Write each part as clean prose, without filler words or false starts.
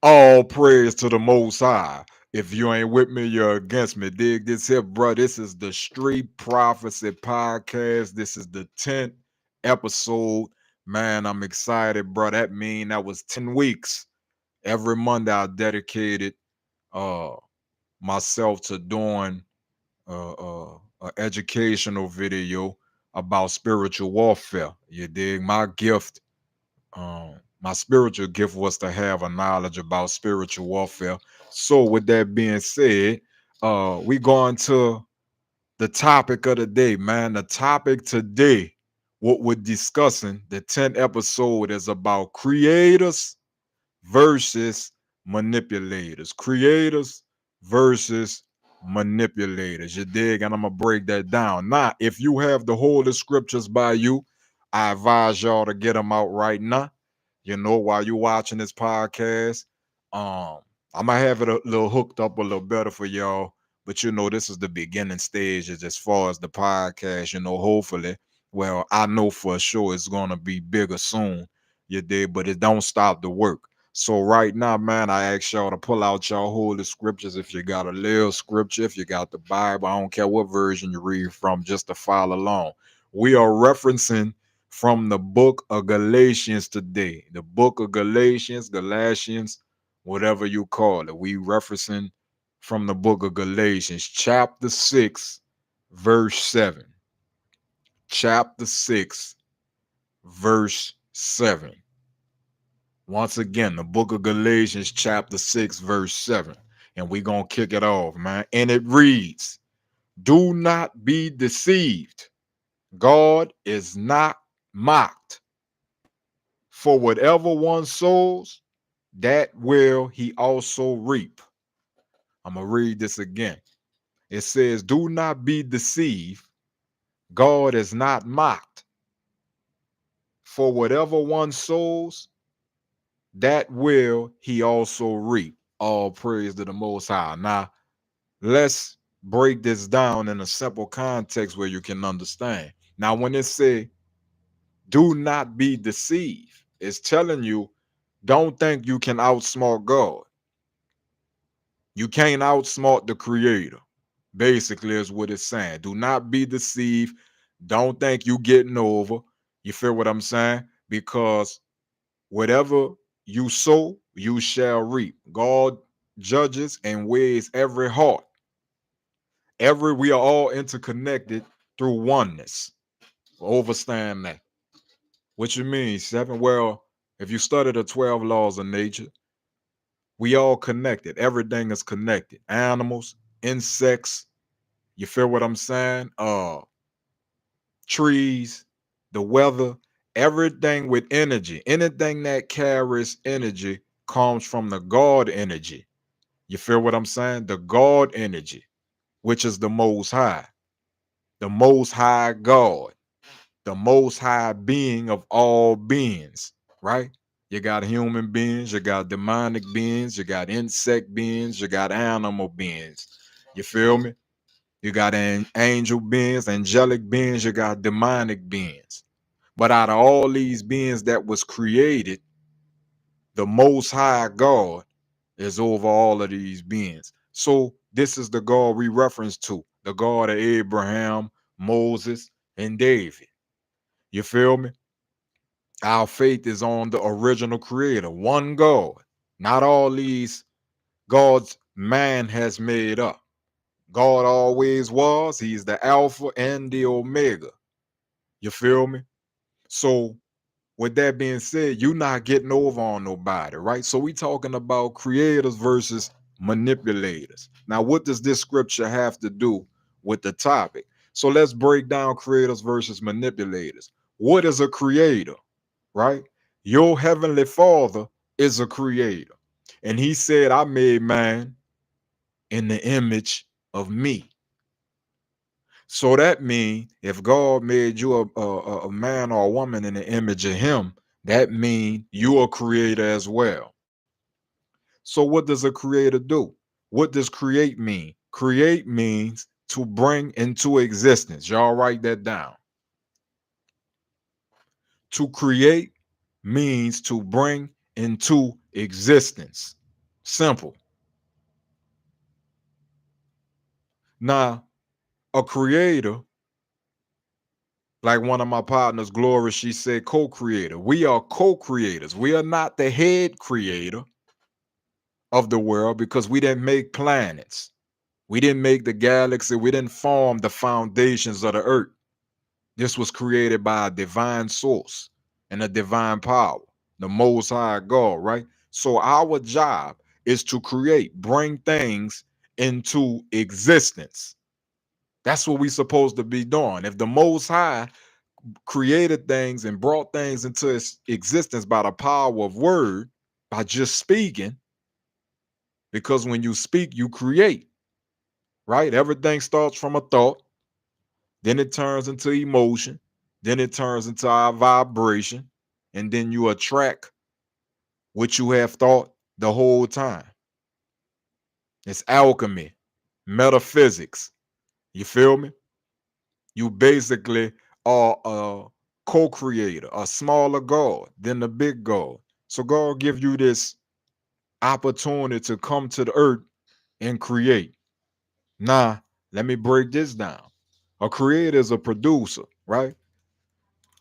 All praise to the Most High. If you ain't with me, you're against me. Dig this here, bro. This is the Street Prophecy Podcast. This is the 10th episode. Man, I'm excited, bro. That mean that was 10 weeks. Every Monday I dedicated uh myself to doing a educational video about spiritual warfare. You dig? My spiritual gift was to have a knowledge about spiritual warfare. So with that being said, we going to the topic of the day, man. The topic today, what we're discussing, the 10th episode is about creators versus manipulators. Creators versus manipulators. You dig? And I'm gonna break that down. Now, if you have the holy scriptures by you, I advise y'all to get them out right now. You know, while you watching this podcast, I'm gonna have it a little hooked up a little better for y'all. But you know, this is the beginning stages as far as the podcast. You know, hopefully, well, I know for sure it's gonna be bigger soon. You did, but it don't stop the work. So right now, man, I ask y'all to pull out y'all holy scriptures. If you got a little scripture, if you got the Bible, I don't care what version you read from, just to follow along. We are referencing from the book of Galatians today. The book of Galatians, whatever you call it. We referencing from the book of Galatians, chapter 6, verse 7. Chapter 6, verse 7. Once again, the book of Galatians, chapter 6, verse 7. And we're going to kick it off, man. And it reads, do not be deceived. God is not mocked. For whatever one sows, that will he also reap. I'm going to read this again. It says, do not be deceived. God is not mocked. For whatever one sows, that will he also reap. All praise to the Most High. Now, let's break this down in a simple context where you can understand. Now, when it say, do not be deceived, it's telling you, don't think you can outsmart God. You can't outsmart the creator. Basically, is what it's saying. Do not be deceived. Don't think you getting over. You feel what I'm saying? Because whatever you sow, you shall reap. God judges and weighs every heart. We are all interconnected through oneness. Overstand that. What you mean, seven? Well, if you study the 12 laws of nature, we all connected. Everything is connected. Animals, insects, you feel what I'm saying? Trees, the weather, everything with energy. Anything that carries energy comes from the God energy. You feel what I'm saying? The God energy, which is the most high God, the most high being of all beings, right? You got human beings, you got demonic beings, you got insect beings, you got animal beings. You feel me? You got angel beings, angelic beings, you got demonic beings. But out of all these beings that was created, the most high God is over all of these beings. So this is the God we reference to, the God of Abraham, Moses, and David. You feel me? Our faith is on the original creator, one God. Not all these gods man has made up. God always was. He's the Alpha and the Omega. You feel me? So with that being said, you're not getting over on nobody, right? So we talking about creators versus manipulators. Now, what does this scripture have to do with the topic? So let's break down creators versus manipulators. What is a creator, right? Your heavenly father is a creator. And he said, I made man in the image of me. So that means if God made you a man or a woman in the image of him, that means you're a creator as well. So what does a creator do? What does create mean? Create means to bring into existence. Y'all write that down. To create means to bring into existence. Simple. Now, a creator, like one of my partners, Gloria, she said co-creator. We are co-creators. We are not the head creator of the world because we didn't make planets. We didn't make the galaxy. We didn't form the foundations of the earth. This was created by a divine source and a divine power, the Most High God, right? So our job is to create, bring things into existence. That's what we're supposed to be doing. If the Most High created things and brought things into existence by the power of word, by just speaking, because when you speak, you create, right? Everything starts from a thought, then it turns into emotion, then it turns into our vibration, and then you attract what you have thought the whole time. It's alchemy, metaphysics. You feel me? You basically are a co-creator, a smaller God than the big God. So God give you this opportunity to come to the earth and create. Now, let me break this down. A creator is a producer, right?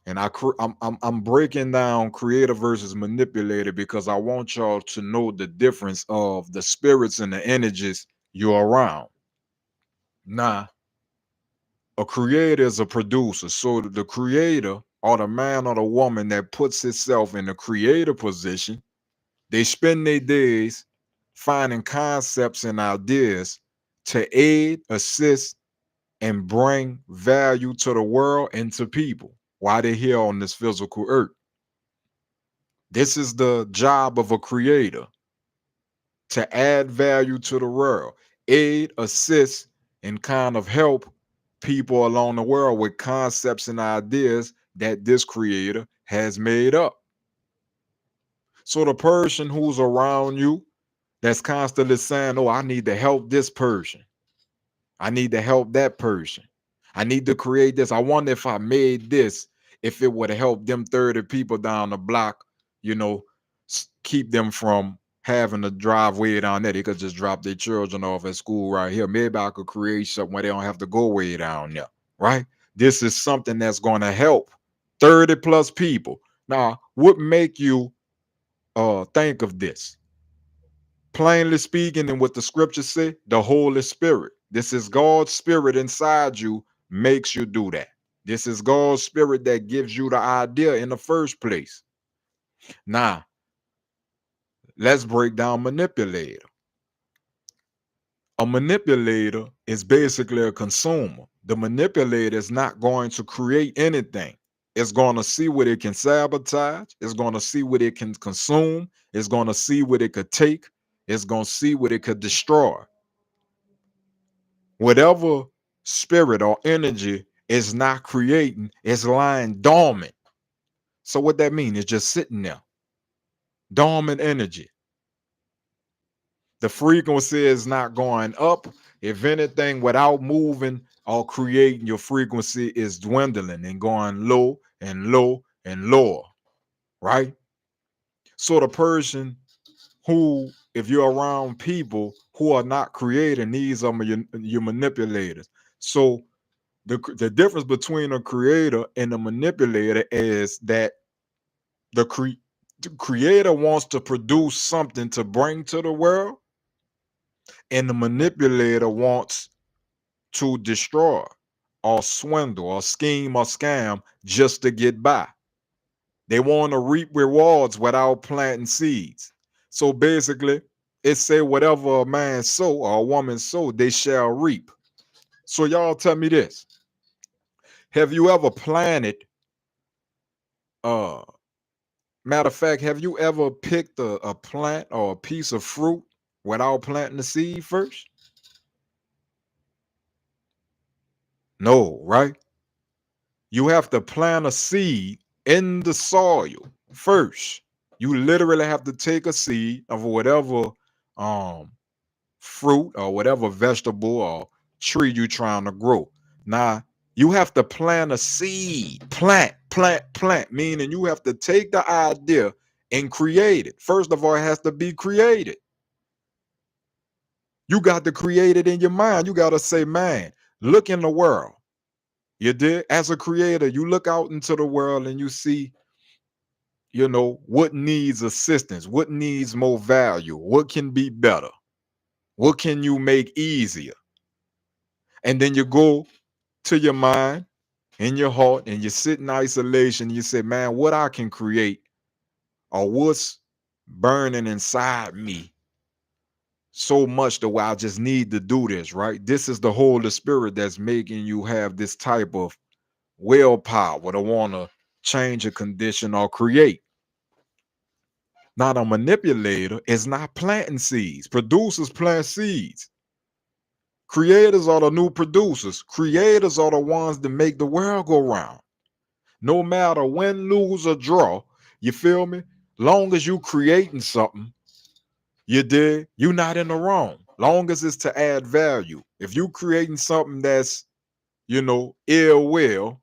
And I'm breaking down creator versus manipulator because I want y'all to know the difference of the spirits and the energies you're around. Now, a creator is a producer. So the creator or the man or the woman that puts itself in the creator position, they spend their days finding concepts and ideas to aid, assist, and bring value to the world and to people while they're here on this physical earth. This is the job of a creator, to add value to the world, aid, assist, and kind of help people along the world with concepts and ideas that this creator has made up. So the person who's around you that's constantly saying, oh, I need to help this person. I need to help that person. I need to create this. I wonder if I made this, if it would help them 30 people down the block, you know, keep them from having to drive way down there. They could just drop their children off at school right here. Maybe I could create something where they don't have to go way down there, right? This is something that's going to help 30 plus people. Now, what make you think of this? Plainly speaking, and what the scriptures say, the Holy Spirit. This is God's spirit inside you makes you do that. This is God's spirit that gives you the idea in the first place. Now, let's break down manipulator. A manipulator is basically a consumer. The manipulator is not going to create anything. It's going to see what it can sabotage. It's going to see what it can consume. It's going to see what it could take. It's going to see what it could destroy. Whatever spirit or energy is not creating is lying dormant. So what that means is just sitting there. Dormant energy. The frequency is not going up. If anything, without moving or creating, your frequency is dwindling and going low and low and lower, right? So the person who, if you're around people who are not creating, these are your manipulators. So the difference between a creator and a manipulator is that the creator wants to produce something to bring to the world, and the manipulator wants to destroy or swindle or scheme or scam just to get by. They want to reap rewards without planting seeds. So basically, it say whatever a man sow or a woman sow, they shall reap. So y'all tell me this. Have you ever planted uh matter of fact, have you ever picked a plant or a piece of fruit without planting the seed first? No, right? You have to plant a seed in the soil first. You literally have to take a seed of whatever um fruit or whatever vegetable or tree you're trying to grow. Now, you have to plant a seed. Plant, meaning you have to take the idea and create it. First of all, it has to be created. You got to create it in your mind. You got to say, man, look in the world. You did. As a creator, you look out into the world and you see, what needs assistance, what needs more value, what can be better, what can you make easier. And then you go to your mind in your heart and you sit in isolation and you say, man, what I can create or what's burning inside me so much that I just need to do this, right? This is the Holy Spirit that's making you have this type of willpower to want to change a condition or create. Not a manipulator is not planting seeds. Producers plant seeds. Creators are the new producers. Creators are the ones that make the world go round. No matter win, lose, or draw, you feel me? Long as you creating something, you dig? You're not in the wrong. Long as it's to add value. If you creating something that's, ill will,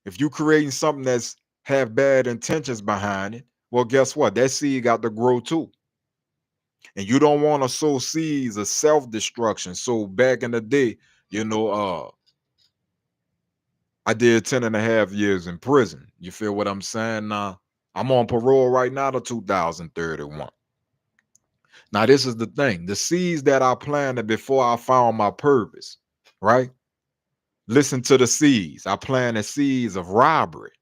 if you creating something that's have bad intentions behind it, well, guess what? That seed got to grow too. And you don't want to sow seeds of self-destruction. So back in the day, I did 10 and a half years in prison. You feel what I'm saying? Now, I'm on parole right now to 2031. Now, this is the thing. The seeds that I planted before I found my purpose, right? Listen to the seeds. I planted seeds of robbery.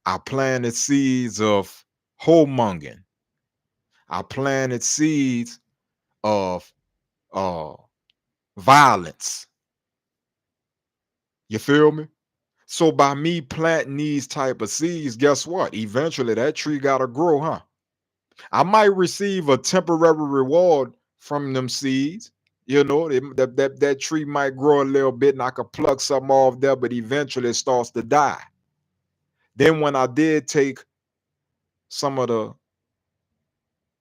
I planted seeds of homongering. I planted seeds of uh, violence. You feel me? So by me planting these type of seeds, guess what? Eventually that tree gotta grow, huh? I might receive a temporary reward from them seeds. That tree might grow a little bit and I could pluck something off there, but eventually it starts to die. Then when I did take some of the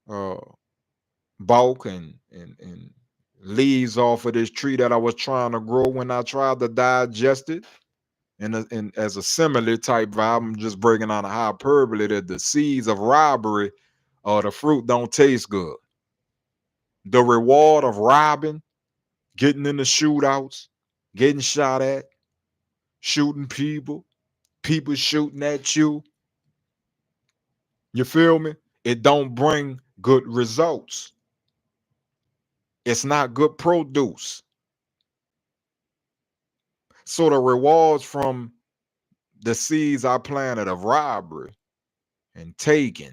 uh bulk and leaves off of this tree that I was trying to grow, when I tried to digest it, and as a similar type vibe, I'm just breaking on a hyperbole that the seeds of robbery or the fruit don't taste good. The reward of robbing, getting in the shootouts, getting shot at, shooting people, people shooting at you. You feel me? It don't bring good results. It's not good produce. So the rewards from the seeds I planted of robbery and taking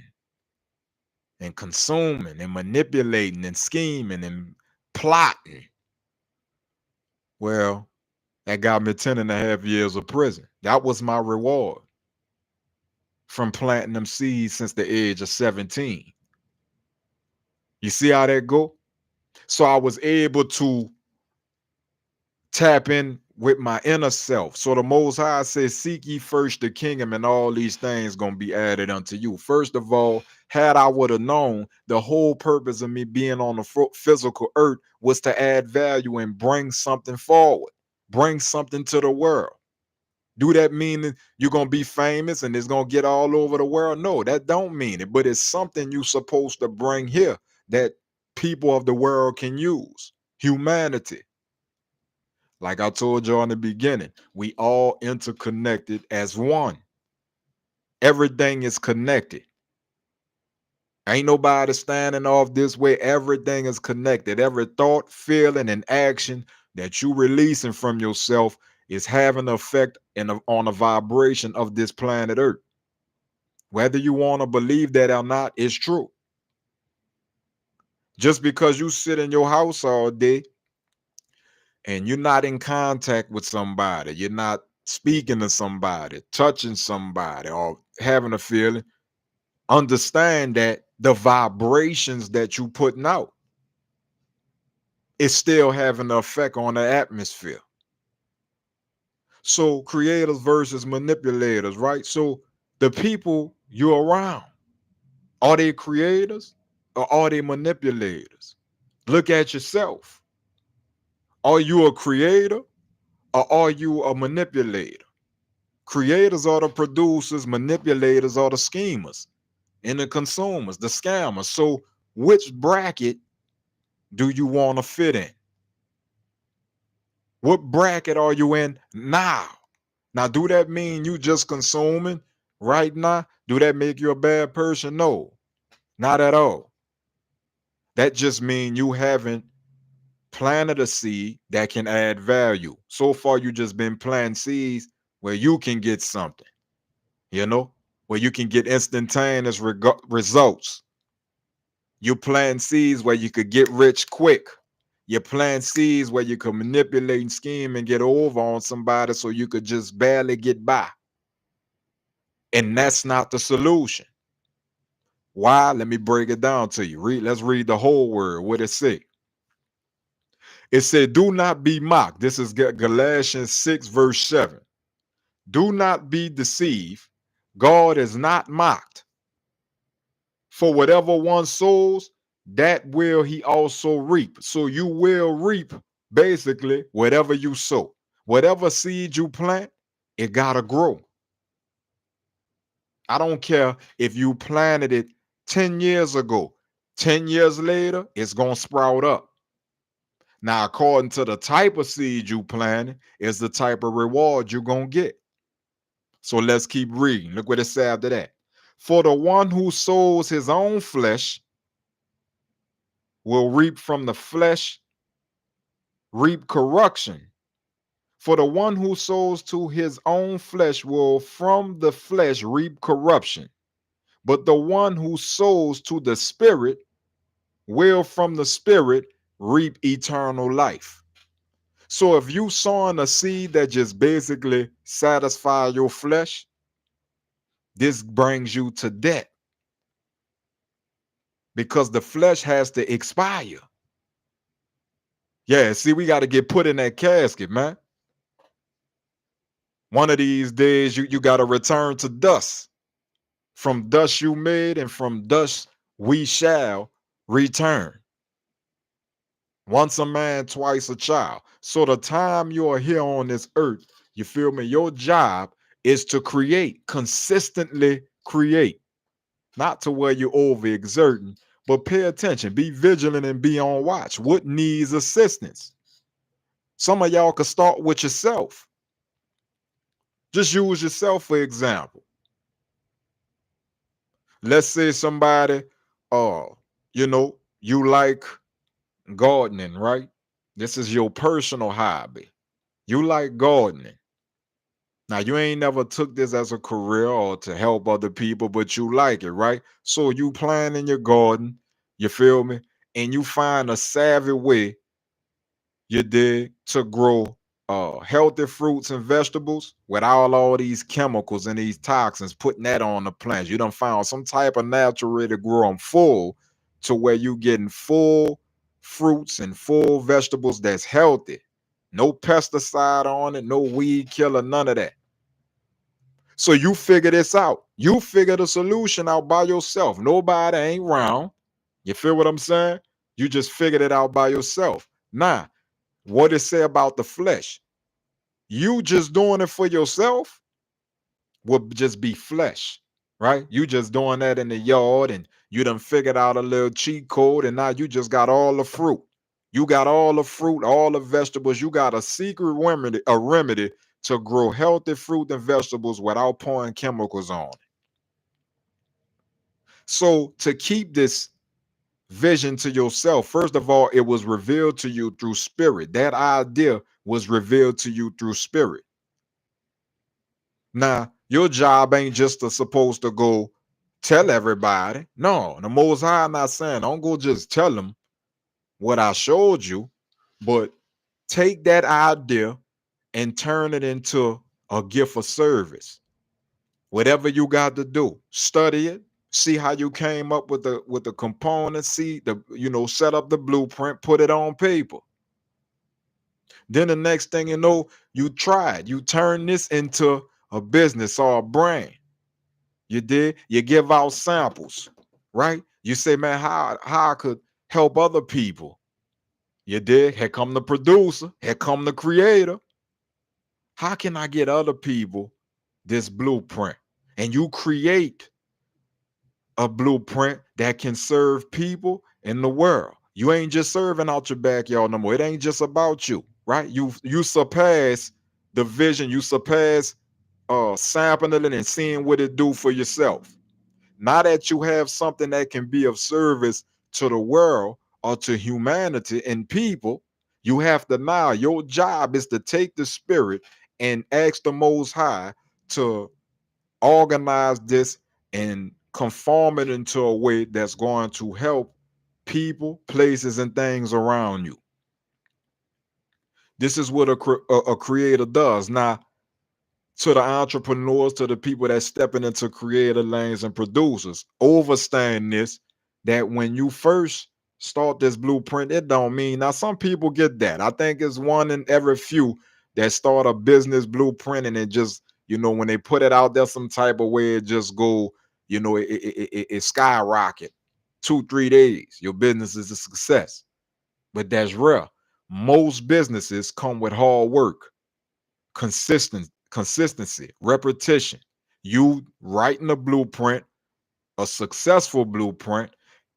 and consuming and manipulating and scheming and plotting, well, that got me 10 and a half years of prison. That was my reward from planting them seeds since the age of 17. You see how that go? So I was able to tap in with my inner self. So the Most High says, seek ye first the kingdom, and all these things gonna be added unto you. First of all, had I would have known the whole purpose of me being on the physical earth was to add value and bring something forward, bring something to the world. Do that mean that you're gonna be famous and it's gonna get all over the world? No, that don't mean it, but it's something you're supposed to bring here that people of the world can use. Humanity. Like I told you in the beginning, we all interconnected as one. Everything is connected. Ain't nobody standing off this way. Everything is connected. Every thought, feeling, and action that you releasing from yourself is having an effect on the vibration of this planet Earth. Whether you want to believe that or not, it's true. Just because you sit in your house all day and you're not in contact with somebody, you're not speaking to somebody, touching somebody, or having a feeling, understand that the vibrations that you putting out is still having an effect on the atmosphere. So creators versus manipulators, right? So the people you're around, are they creators or are they manipulators? Look at yourself. Are you a creator or are you a manipulator? Creators are the producers, manipulators are the schemers, and the consumers, the scammers. So which bracket do you want to fit in? What bracket are you in now? Now, do that mean you just consuming right now? Do that make you a bad person? No, not at all. That just means you haven't planted a seed that can add value. So far, you just been planting seeds where you can get something, you know, where you can get instantaneous results. You plant seeds where you could get rich quick. You plant seeds where you could manipulate and scheme and get over on somebody so you could just barely get by. And that's not the solution. Why? Let me break it down to you. Let's read the whole word. What it say? It said, do not be mocked. This is Galatians 6, verse 7. Do not be deceived. God is not mocked. For whatever one sows, that will he also reap. So you will reap basically whatever you sow. Whatever seed you plant, it got to grow. I don't care if you planted it 10 years ago. 10 years later, it's going to sprout up. Now, according to the type of seed you planted, is the type of reward you're going to get. So let's keep reading. Look what it says after that. For the one who sows his own flesh will reap from the flesh, reap corruption. For the one who sows to his own flesh will from the flesh reap corruption. But the one who sows to the Spirit will from the Spirit reap eternal life. So if you sowing a seed that just basically satisfy your flesh, this brings you to death because the flesh has to expire. Yeah, see, we got to get put in that casket, man. One of these days, you got to return to dust. From dust you made, and from dust we shall return. Once a man, twice a child. So the time you are here on this earth, you feel me? Your job is to create, consistently create. Not to where you're overexerting, but pay attention, be vigilant and be on watch. What needs assistance? Some of y'all could start with yourself. Just use yourself for example. Let's say somebody, you like gardening, right? This is your personal hobby. You like gardening. Now, you ain't never took this as a career or to help other people, but you like it, right? So you plant in your garden, you feel me? And you find a savvy way, you did, to grow healthy fruits and vegetables without all these chemicals and these toxins, putting that on the plants. You done found some type of natural way to grow them full to where you getting full fruits and full vegetables that's healthy. No pesticide on it, no weed killer, none of that. So you figure this out. You figure the solution out by yourself. Nobody ain't around. You feel what I'm saying? You just figured it out by yourself. Now, what it say about the flesh? You just doing it for yourself would just be flesh, right? You just doing that in the yard and you done figured out a little cheat code and now you just got all the fruit. You got all the fruit, all the vegetables. You got a secret remedy to grow healthy fruit and vegetables without pouring chemicals on it. So to keep this vision to yourself, first of all, it was revealed to you through spirit. That idea was revealed to you through spirit. Now, your job ain't just supposed to go tell everybody. No, the Most High not saying don't go just tell them what I showed you, but take that idea and turn it into a gift of service. Whatever you got to do, study it, see how you came up with the components, see set up the blueprint, put it on paper. Then the next thing you know, you tried, you turn this into a business or a brand. You did, you give out samples, right? You say, man, how I could help other people. You did. Here come the producer, here come the creator. How can I get other people this blueprint? And you create a blueprint that can serve people in the world. You ain't just serving out your backyard no more. It ain't just about you, right? You surpass the vision. You surpass sampling it and seeing what it do for yourself. Now that you have something that can be of service to the world or to humanity and people, you have to now, your job is to take the spirit and ask the Most High to organize this and conform it into a way that's going to help people, places, and things around you. This is what a creator does. Now, to the entrepreneurs, to the people that's stepping into creative lanes and producers, understand this, that when you first start this blueprint, it don't mean, now some people get that. I think it's one in every few that start a business blueprint and it just, when they put it out there some type of way, it just go, it skyrocket. 2-3 days, your business is a success. But that's rare. Most businesses come with hard work, consistency, repetition. You writing a blueprint, a successful blueprint,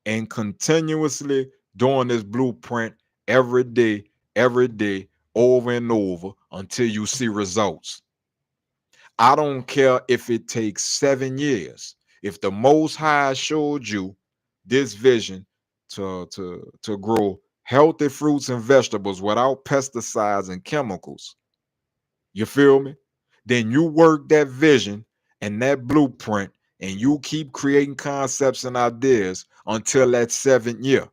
and continuously doing this blueprint every day, over and over until you see results. I don't care if it takes 7 years. If the Most High showed you this vision to grow healthy fruits and vegetables without pesticides and chemicals, you feel me? Then you work that vision and that blueprint and you keep creating concepts and ideas until that 7th year.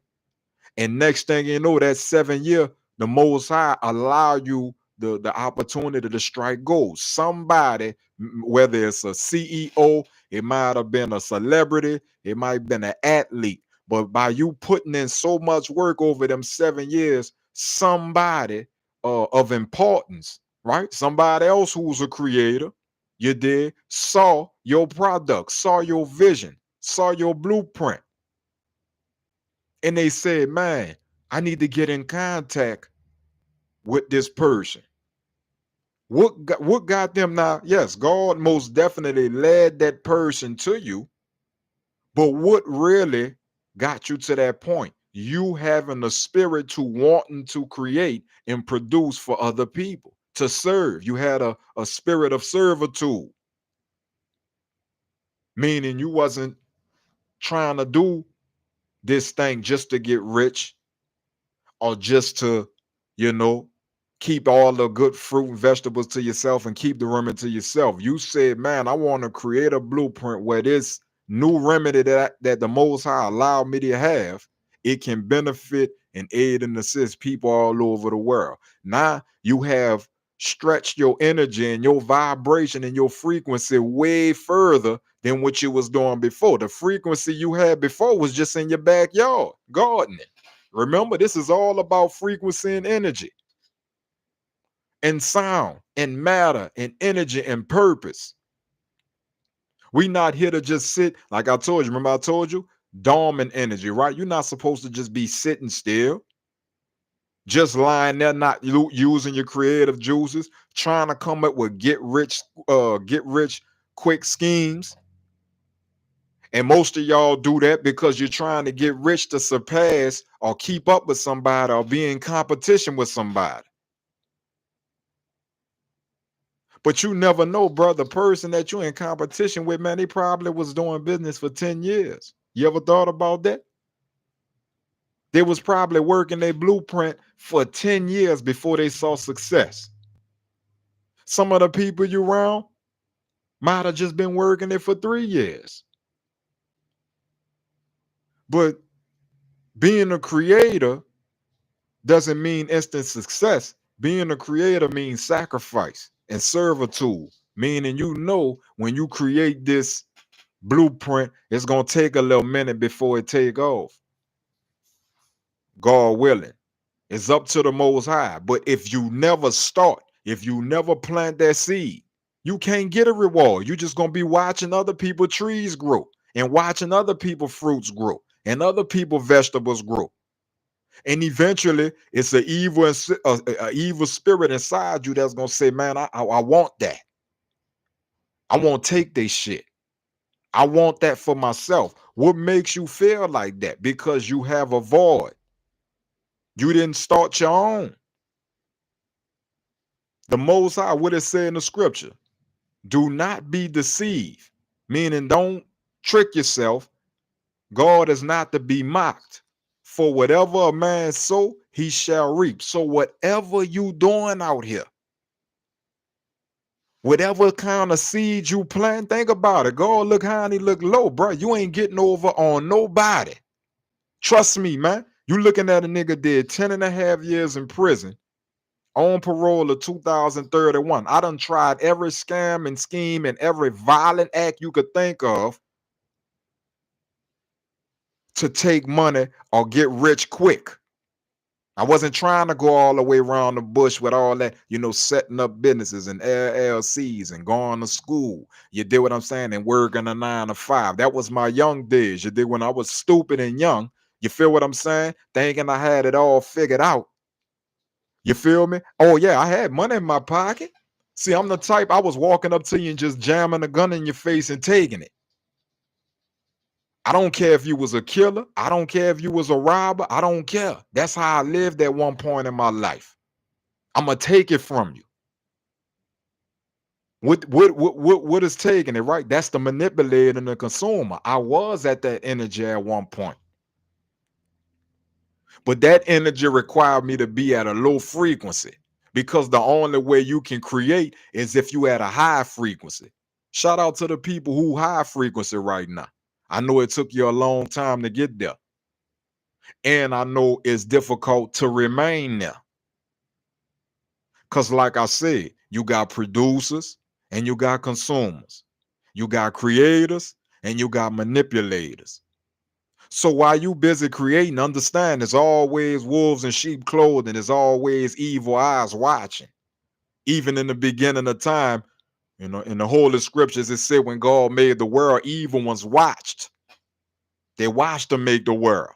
And next thing you know, that 7th year, the Most High allow you the opportunity to strike gold. Somebody, whether it's a CEO, it might have been a celebrity, it might have been an athlete, but by you putting in so much work over them 7 years, somebody of importance, right? Somebody else who's a creator, you did, saw your product, saw your vision, saw your blueprint, and they said, man, I need to get in contact with this person. What got them now? Yes, God most definitely led that person to you, but what really got you to that point? You having the spirit to wanting to create and produce for other people, to serve. You had a spirit of servitude, meaning you wasn't trying to do this thing just to get rich or just to, you know, keep all the good fruit and vegetables to yourself and keep the remedy to yourself. You said, man, I want to create a blueprint where this new remedy that the Most High allowed me to have, it can benefit and aid and assist people all over the world. Now you have stretched your energy and your vibration and your frequency way further than what you was doing before. The frequency you had before was just in your backyard gardening. Remember, this is all about frequency and energy and sound and matter and energy and purpose. We not here to just sit, like I told you. Remember I told you? Dormant energy, right? You're not supposed to just be sitting still, just lying there, not using your creative juices, trying to come up with get rich quick schemes. And most of y'all do that because you're trying to get rich to surpass or keep up with somebody or be in competition with somebody. But you never know, bro. The person that you're in competition with, man, they probably was doing business for 10 years. You ever thought about that? They was probably working their blueprint for 10 years before they saw success. Some of the people you around might have just been working it for 3 years. But being a creator doesn't mean instant success. Being a creator means sacrifice and servitude, meaning when you create this blueprint, it's gonna take a little minute before it take off. God willing. It's up to the Most High. But if you never start, if you never plant that seed, you can't get a reward. You just gonna be watching other people trees grow and watching other people fruits grow and other people vegetables grow. And eventually, it's an evil, a evil spirit inside you that's gonna say, "Man, I want that. I won't take this shit. I want that for myself." What makes you feel like that? Because you have a void. You didn't start your own. The Most High, what it said in the scripture, do not be deceived, meaning don't trick yourself. God is not to be mocked. For whatever a man sow, he shall reap. So whatever you doing out here, whatever kind of seed you plant, think about it. God look high and he look low, bro. You ain't getting over on nobody. Trust me, man. You looking at a nigga did 10 and a half years in prison on parole of 2031. I done tried every scam and scheme and every violent act you could think of to take money or get rich quick. I wasn't trying to go all the way around the bush with all that, setting up businesses and LLCs and going to school. You did what I'm saying? And working a 9 to 5. That was my young days. You did when I was stupid and young. You feel what I'm saying? Thinking I had it all figured out. You feel me? Oh, yeah, I had money in my pocket. See, I'm the type, I was walking up to you and just jamming a gun in your face and taking it. I don't care if you was a killer. I don't care if you was a robber. I don't care. That's how I lived at one point in my life. I'm gonna take it from you. What is taking it, right? That's the manipulator and the consumer. I was at that energy at one point. But that energy required me to be at a low frequency because the only way you can create is if you at a high frequency. Shout out to the people who high frequency right now. I know it took you a long time to get there. And I know it's difficult to remain there. Because like I said, you got producers and you got consumers. You got creators and you got manipulators. So while you busy creating, understand there's always wolves in sheep clothing. There's always evil eyes watching. Even in the beginning of time, in the Holy Scriptures, it said when God made the world, evil ones watched. They watched him make the world.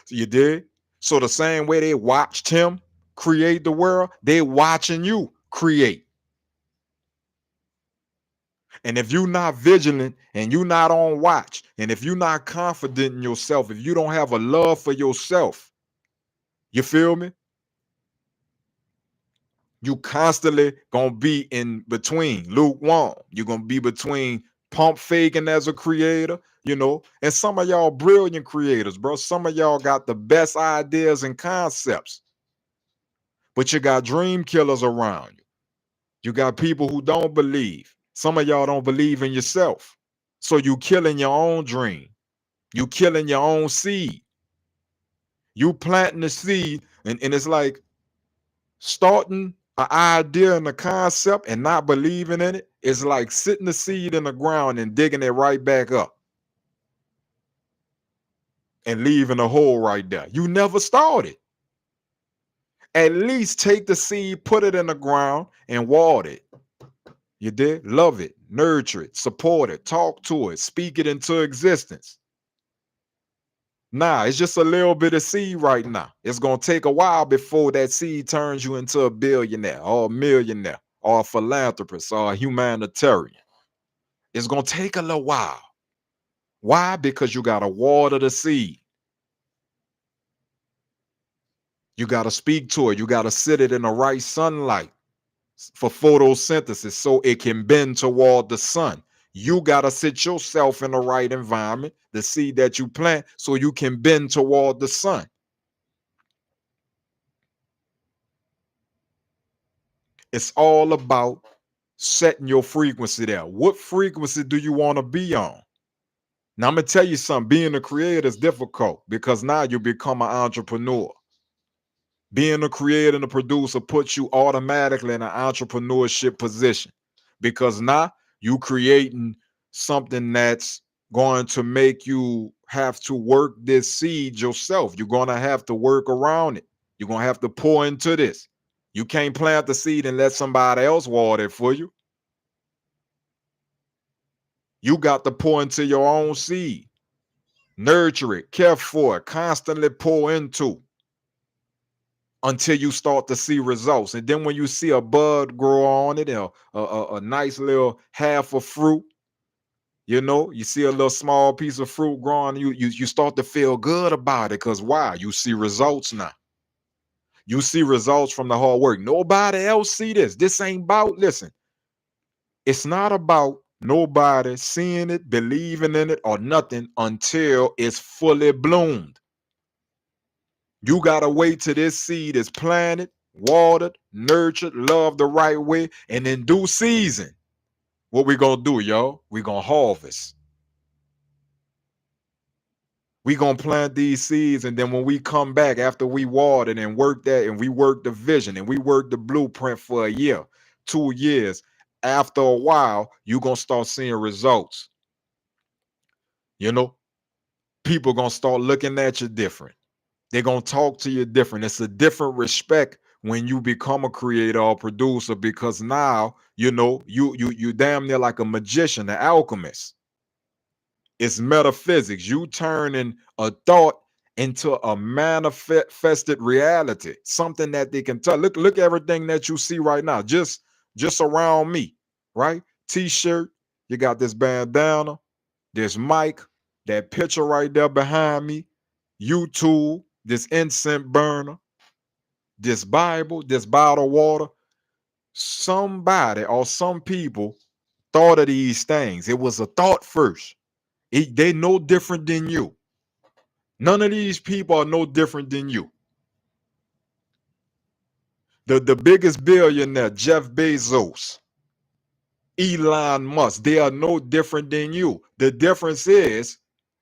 So you did? So the same way they watched him create the world, they watching you create. And if you're not vigilant and you're not on watch, and if you're not confident in yourself, if you don't have a love for yourself, you feel me? You constantly gonna be in between lukewarm. You're gonna be between pump faking as a creator, and some of y'all brilliant creators, bro. Some of y'all got the best ideas and concepts, but you got dream killers around you. You got people who don't believe. Some of y'all don't believe in yourself. So you killing your own dream. You killing your own seed. You planting the seed, and it's like starting an idea and a concept and not believing in it is like sitting the seed in the ground and digging it right back up and leaving a hole right there. You never started. At least take the seed, put it in the ground, and water it. You did? Love it, nurture it, support it, talk to it, speak it into existence. Nah, it's just a little bit of seed right now. It's going to take a while before that seed turns you into a billionaire or a millionaire or a philanthropist or a humanitarian. It's going to take a little while. Why? Because you got to water the seed. You got to speak to it. You got to sit it in the right sunlight for photosynthesis so it can bend toward the sun. You got to sit yourself in the right environment, the seed that you plant, so you can bend toward the sun. It's all about setting your frequency there. What frequency do you want to be on? Now, I'm going to tell you something. Being a creator is difficult because now you become an entrepreneur. Being a creator and a producer puts you automatically in an entrepreneurship position because now you creating something that's going to make you have to work this seed yourself. You're going to have to work around it. You're going to have to pour into this. You can't plant the seed and let somebody else water it for you. You got to pour into your own seed. Nurture it, care for it, constantly pour into until you start to see results. And then when you see a bud grow on it, a nice little half of fruit, you see a little small piece of fruit growing, you start to feel good about it because why? You see results now. You see results from the hard work. Nobody else see this. This ain't about, listen, it's not about nobody seeing it, believing in it, or nothing until it's fully bloomed. You gotta wait till this seed is planted, watered, nurtured, loved the right way, and in due season, what we gonna do, y'all? We gonna harvest. We gonna plant these seeds, and then when we come back after we watered and work that, and we work the vision and we work the blueprint for a year, 2 years, after a while, you gonna start seeing results. You know, people gonna start looking at you different. They're gonna talk to you different. It's a different respect when you become a creator or producer, because now you damn near like a magician, an alchemist. It's metaphysics. You turning a thought into a manifested reality, something that they can tell. Look everything that you see right now, just around me, right? T-shirt, you got this bandana, this mic, that picture right there behind me, YouTube, this incense burner, this Bible, this bottle of water. Somebody or some people thought of these things. It was a thought first. They no different than you. None of these people are no different than you. The biggest billionaire, Jeff Bezos, Elon Musk, they are no different than you. The difference is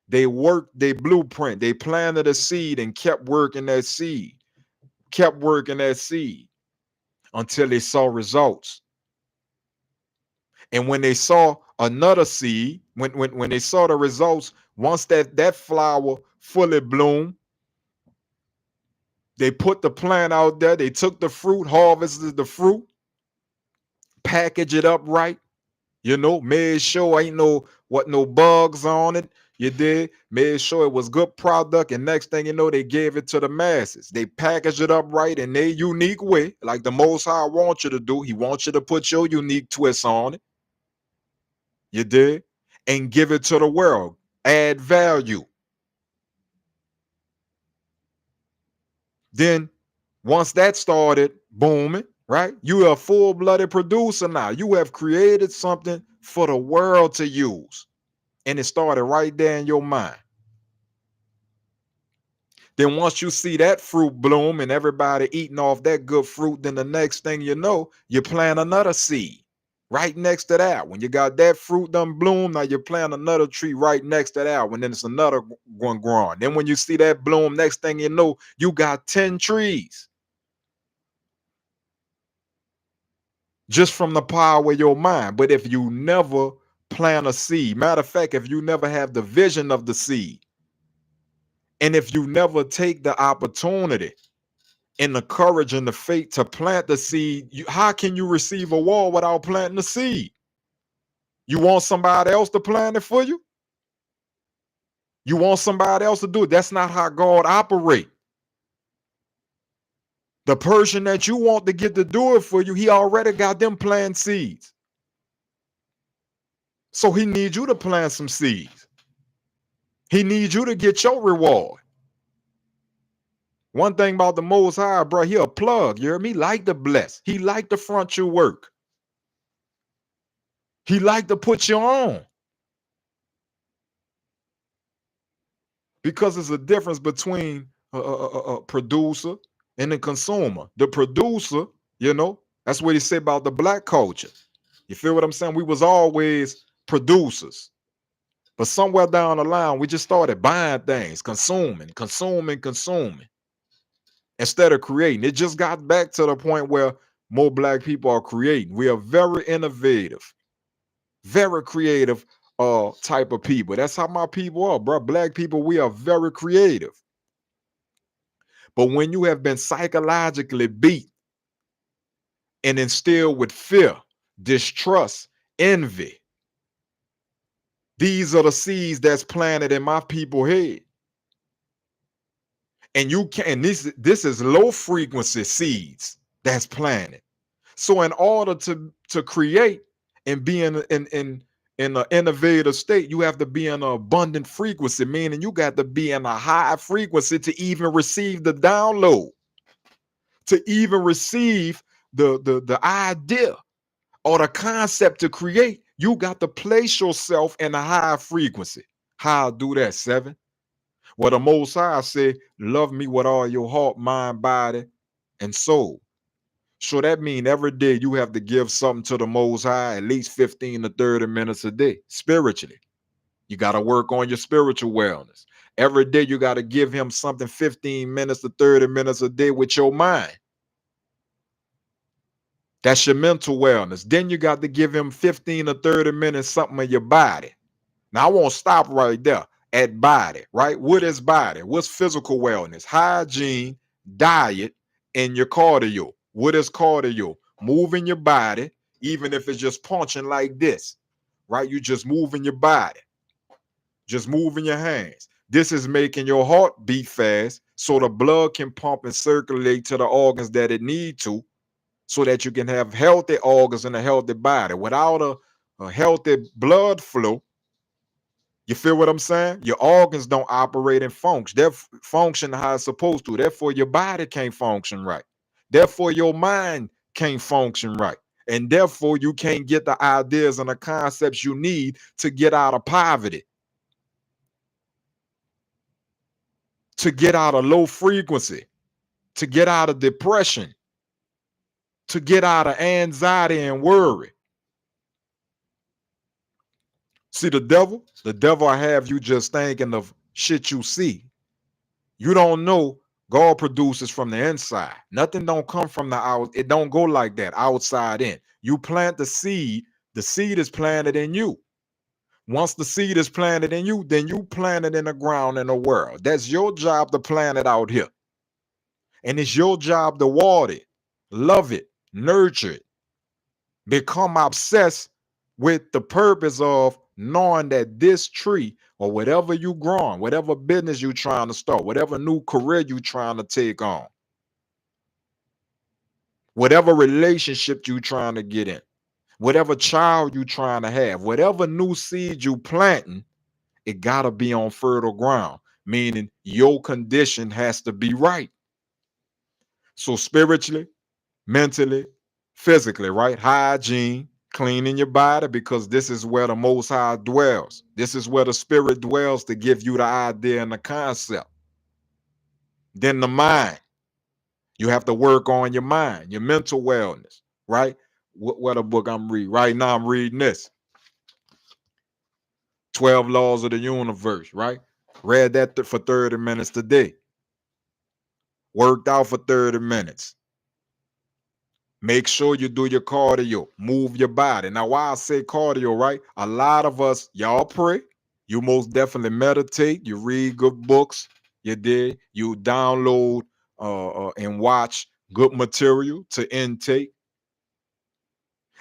they worked their blueprint. They planted a seed and kept working that seed, kept working that seed until they saw results. And when they saw another seed, when they saw the results, once that flower fully bloomed, they put the plant out there. They took the fruit, harvested the fruit, packaged it up right, made sure ain't no bugs on it. You did, made sure it was good product, and next thing you know, they gave it to the masses. They packaged it up right in their unique way, like the Most High wants you to do. He wants you to put your unique twist on it. You did, and give it to the world. Add value. Then once that started booming, right? You are a full-blooded producer now. You have created something for the world to use. And it started right there in your mind. Then once you see that fruit bloom and everybody eating off that good fruit, then the next thing you know, you plant another seed right next to that. When you got that fruit done bloom, now you plant another tree right next to that one. Then it's another one growing. Then when you see that bloom, next thing you know, you got 10 trees. Just from the power of your mind. But if you never plant a seed, matter of fact, if you never have the vision of the seed, and if you never take the opportunity and the courage and the faith to plant the seed, how can you receive a wall without planting the seed? You want somebody else to plant it for you? You want somebody else to do it? That's not how God operates. The person that you want to get to do it for you, he already got them planting seeds. So he needs you to plant some seeds. He needs you to get your reward. One thing about the Most High, bro, he a plug. You hear me? He like to bless. He like to front your work. He like to put you on. Because there's a difference between a producer and a consumer. The producer, that's what he said about the black culture. You feel what I'm saying? We was always producers. But somewhere down the line, we just started buying things, consuming, instead of creating. It just got back to the point where more black people are creating. We are very innovative, very creative type of people. That's how my people are, bro. Black people, we are very creative. But when you have been psychologically beat and instilled with fear, distrust, envy, these are the seeds that's planted in my people's head. And you can this is low frequency seeds that's planted. So in order to create and be in an innovative state, you have to be in an abundant frequency, meaning you got to be in a high frequency to even receive the download, to even receive the idea or the concept to create, you got to place yourself in a high frequency. How I do that, seven? Well, the Most High said, love me with all your heart, mind, body, and soul. So that means every day you have to give something to the Most High at least 15 to 30 minutes a day, spiritually. You got to work on your spiritual wellness. Every day you got to give him something 15 minutes to 30 minutes a day with your mind. That's your mental wellness. Then you got to give him 15 to 30 minutes something in your body. Now I won't stop right there at body, right? What is body? What's physical wellness? Hygiene, diet, and your cardio. What is cardio? Moving your body, even if it's just punching like this, right? You just moving your body, just moving your hands. This is making your heart beat fast so the blood can pump and circulate to the organs that it need to, so that you can have healthy organs and a healthy body. Without a healthy blood flow, you feel what I'm saying? Your organs don't operate and function. They function how it's supposed to. Therefore, your body can't function right. Therefore, your mind can't function right. And therefore, you can't get the ideas and the concepts you need to get out of poverty, to get out of low frequency, to get out of depression, to get out of anxiety and worry. See, the devil will have you just thinking of shit you see. You don't know God produces from the inside. Nothing don't come from the out. It don't go like that, outside in. You plant the seed is planted in you. Once the seed is planted in you, then you plant it in the ground in the world. That's your job to plant it out here. And it's your job to water it, love it, nurture it, become obsessed with the purpose of knowing that this tree or whatever you growing, whatever business you trying to start, whatever new career you trying to take on, whatever relationship you trying to get in, whatever child you trying to have, whatever new seed you planting, it gotta be on fertile ground, meaning your condition has to be right. So spiritually, mentally, physically, right? Hygiene, cleaning your body, because this is where the Most High dwells. This is where the Spirit dwells to give you the idea and the concept. Then the mind. You have to work on your mind, your mental wellness, right? What a book I'm reading. Right now I'm reading this. 12 Laws of the Universe, right? Read that for 30 minutes today. Worked out for 30 minutes. Make sure you do your cardio, move your body. Now, why I say cardio, right? A lot of us, y'all pray. You most definitely meditate. You read good books. You did. You download and watch good material to intake.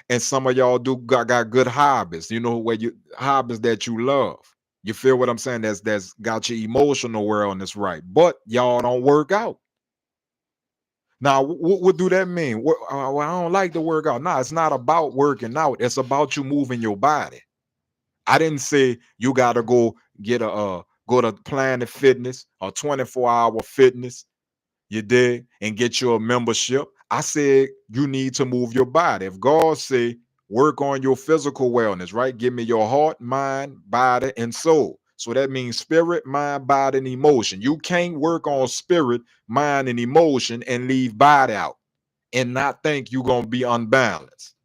And some of y'all got good hobbies. You know, where you hobbies that you love. You feel what I'm saying? That's got your emotional wellness right. But y'all don't work out. Now, what do that mean? Well, I don't like to work out. No, it's not about working out. It's about you moving your body. I didn't say you got to go get go to Planet Fitness or 24-hour fitness. You did, and get you a membership. I said you need to move your body. If God say work on your physical wellness, right? Give me your heart, mind, body, and soul. So that means spirit, mind, body, and emotion. You can't work on spirit, mind, and emotion and leave body out and not think you're gonna be unbalanced.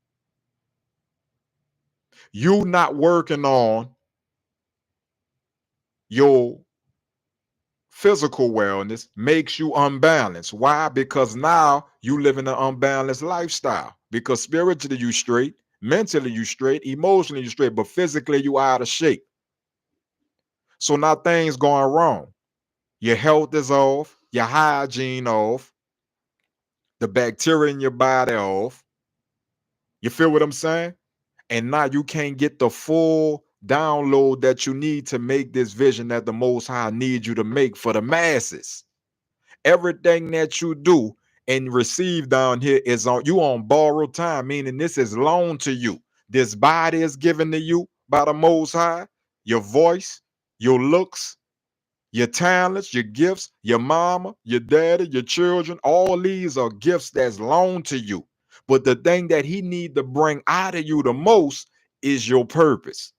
You not working on your physical wellness makes you unbalanced. Why? Because now you live in an unbalanced lifestyle. Because spiritually you straight, mentally you straight, emotionally you straight, but physically you out of shape. So now things going wrong. Your health is off, your hygiene off, the bacteria in your body off. You feel what I'm saying? And now you can't get the full download that you need to make this vision that the Most High needs you to make for the masses. Everything that you do and receive down here is on borrowed time, meaning this is loaned to you. This body is given to you by the Most High. Your voice, your looks, Your talents, your gifts, your mama, your daddy, your children, all these are gifts that's loaned to you. But the thing that he need to bring out of you the most is your purpose.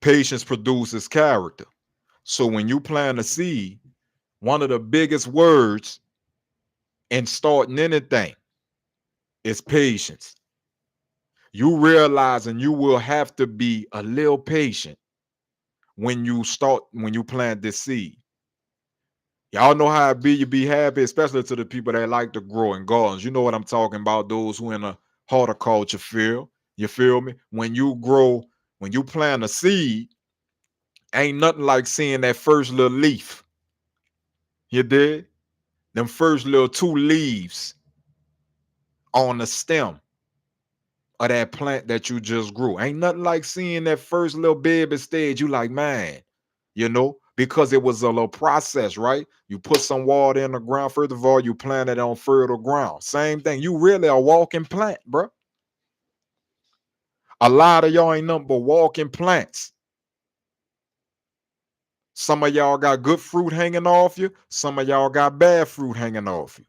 Patience produces character. So when you plant a seed, one of the biggest words in starting anything is patience. You realizing you will have to be a little patient when you plant this seed. Y'all know how it be. You be happy, especially to the people that like to grow in gardens. You know what I'm talking about, those who in a horticulture field. You feel me? When you plant a seed, ain't nothing like seeing that first little leaf. You did? Them first little two leaves on the stem of that plant that you just grew. Ain't nothing like seeing that first little baby stage. You like, man, because it was a little process, right? You put some water in the ground. First of all, you plant it on fertile ground. Same thing. You really a walking plant, bro. A lot of y'all ain't nothing but walking plants. Some of y'all got good fruit hanging off you. Some of y'all got bad fruit hanging off you.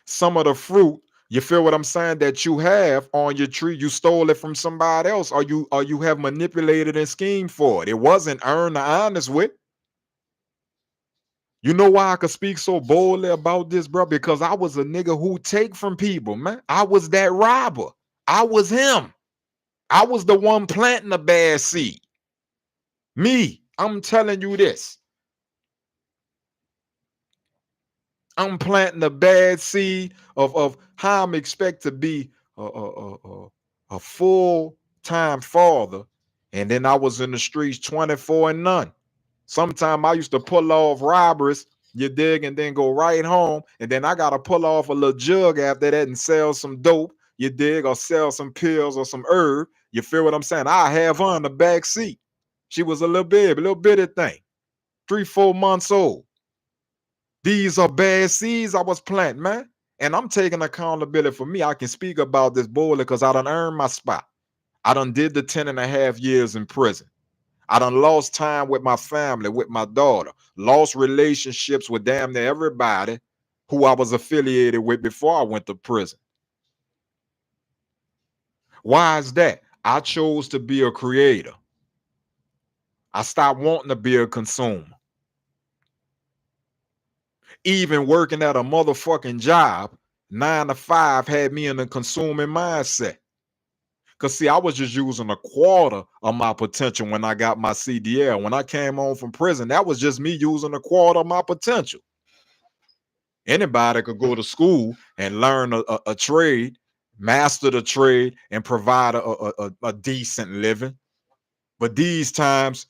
Some of the fruit, you feel what I'm saying, that you have on your tree, you stole it from somebody else, or you have manipulated and schemed for it. It wasn't earned or honest with. You know why I could speak so boldly about this, bro? Because I was a nigga who take from people, man. I was that robber. I was him. I was the one planting the bad seed. Me, I'm telling you this. I'm planting the bad seed of how I'm expect to be a full-time father. And then I was in the streets 24 and none. Sometimes I used to pull off robberies, you dig, and then go right home. And then I got to pull off a little jug after that and sell some dope, you dig, or sell some pills or some herb. You feel what I'm saying? I have her in the back seat. She was a little baby, little bitty thing, 3, 4 months old. These are bad seeds I was planting, man. And I'm taking accountability for me. I can speak about this boldly because I done earned my spot. I done did the 10.5 years in prison. I done lost time with my family, with my daughter, lost relationships with damn near everybody who I was affiliated with before I went to prison. Why is that? I chose to be a creator. I stopped wanting to be a consumer. Even working at a motherfucking job, 9 to 5, had me in a consuming mindset. Because, see, I was just using a quarter of my potential when I got my CDL. When I came home from prison, that was just me using a quarter of my potential. Anybody could go to school and learn a trade, master the trade, and provide a decent living. But these times,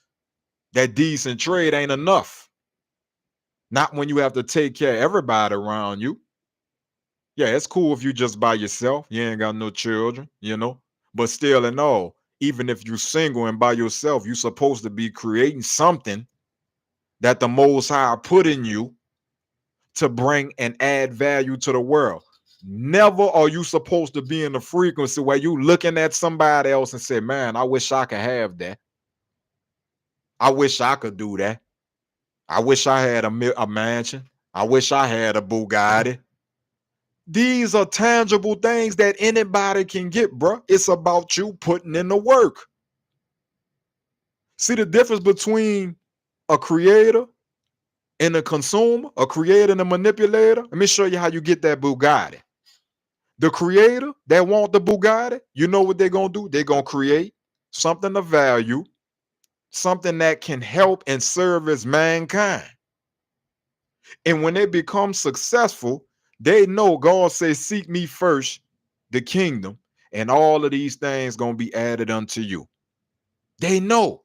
that decent trade ain't enough. Not when you have to take care of everybody around you. Yeah, it's cool if you just by yourself. You ain't got no children. But still and all, even if you're single and by yourself, you're supposed to be creating something that the Most High put in you to bring and add value to the world. Never are you supposed to be in the frequency where you looking at somebody else and say, man, I wish I could have that. I wish I could do that. I wish I had a mansion. I wish I had a Bugatti. These are tangible things that anybody can get, bro. It's about you putting in the work. See the difference between a creator and a consumer, a creator and a manipulator? Let me show you how you get that Bugatti. The creator that want the Bugatti, you know what they're going to do? They're going to create something of value, something that can help and service mankind. And when they become successful, they know God says, seek me first, the kingdom, and all of these things going to be added unto you. They know.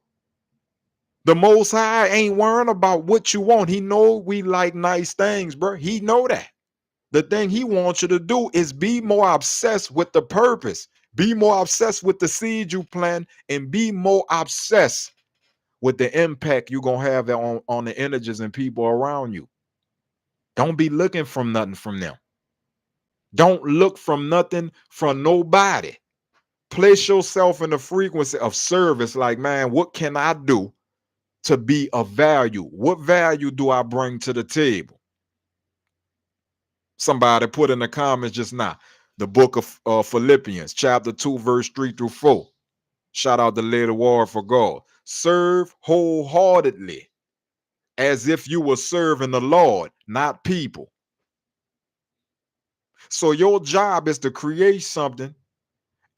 The Most High ain't worrying about what you want. He know we like nice things, bro. He know that. The thing he wants you to do is be more obsessed with the purpose. Be more obsessed with the seed you plant, and be more obsessed with the impact you're going to have on the energies and people around you. Don't be looking from nothing from them. Don't look from nothing from nobody. Place yourself in the frequency of service. Like, man, what can I do to be of value? What value do I bring to the table? Somebody put in the comments just now, the book of Philippians, chapter 2, verse 3 through 4. Shout out to Lady War for God. Serve wholeheartedly as if you were serving the Lord, not people. So your job is to create something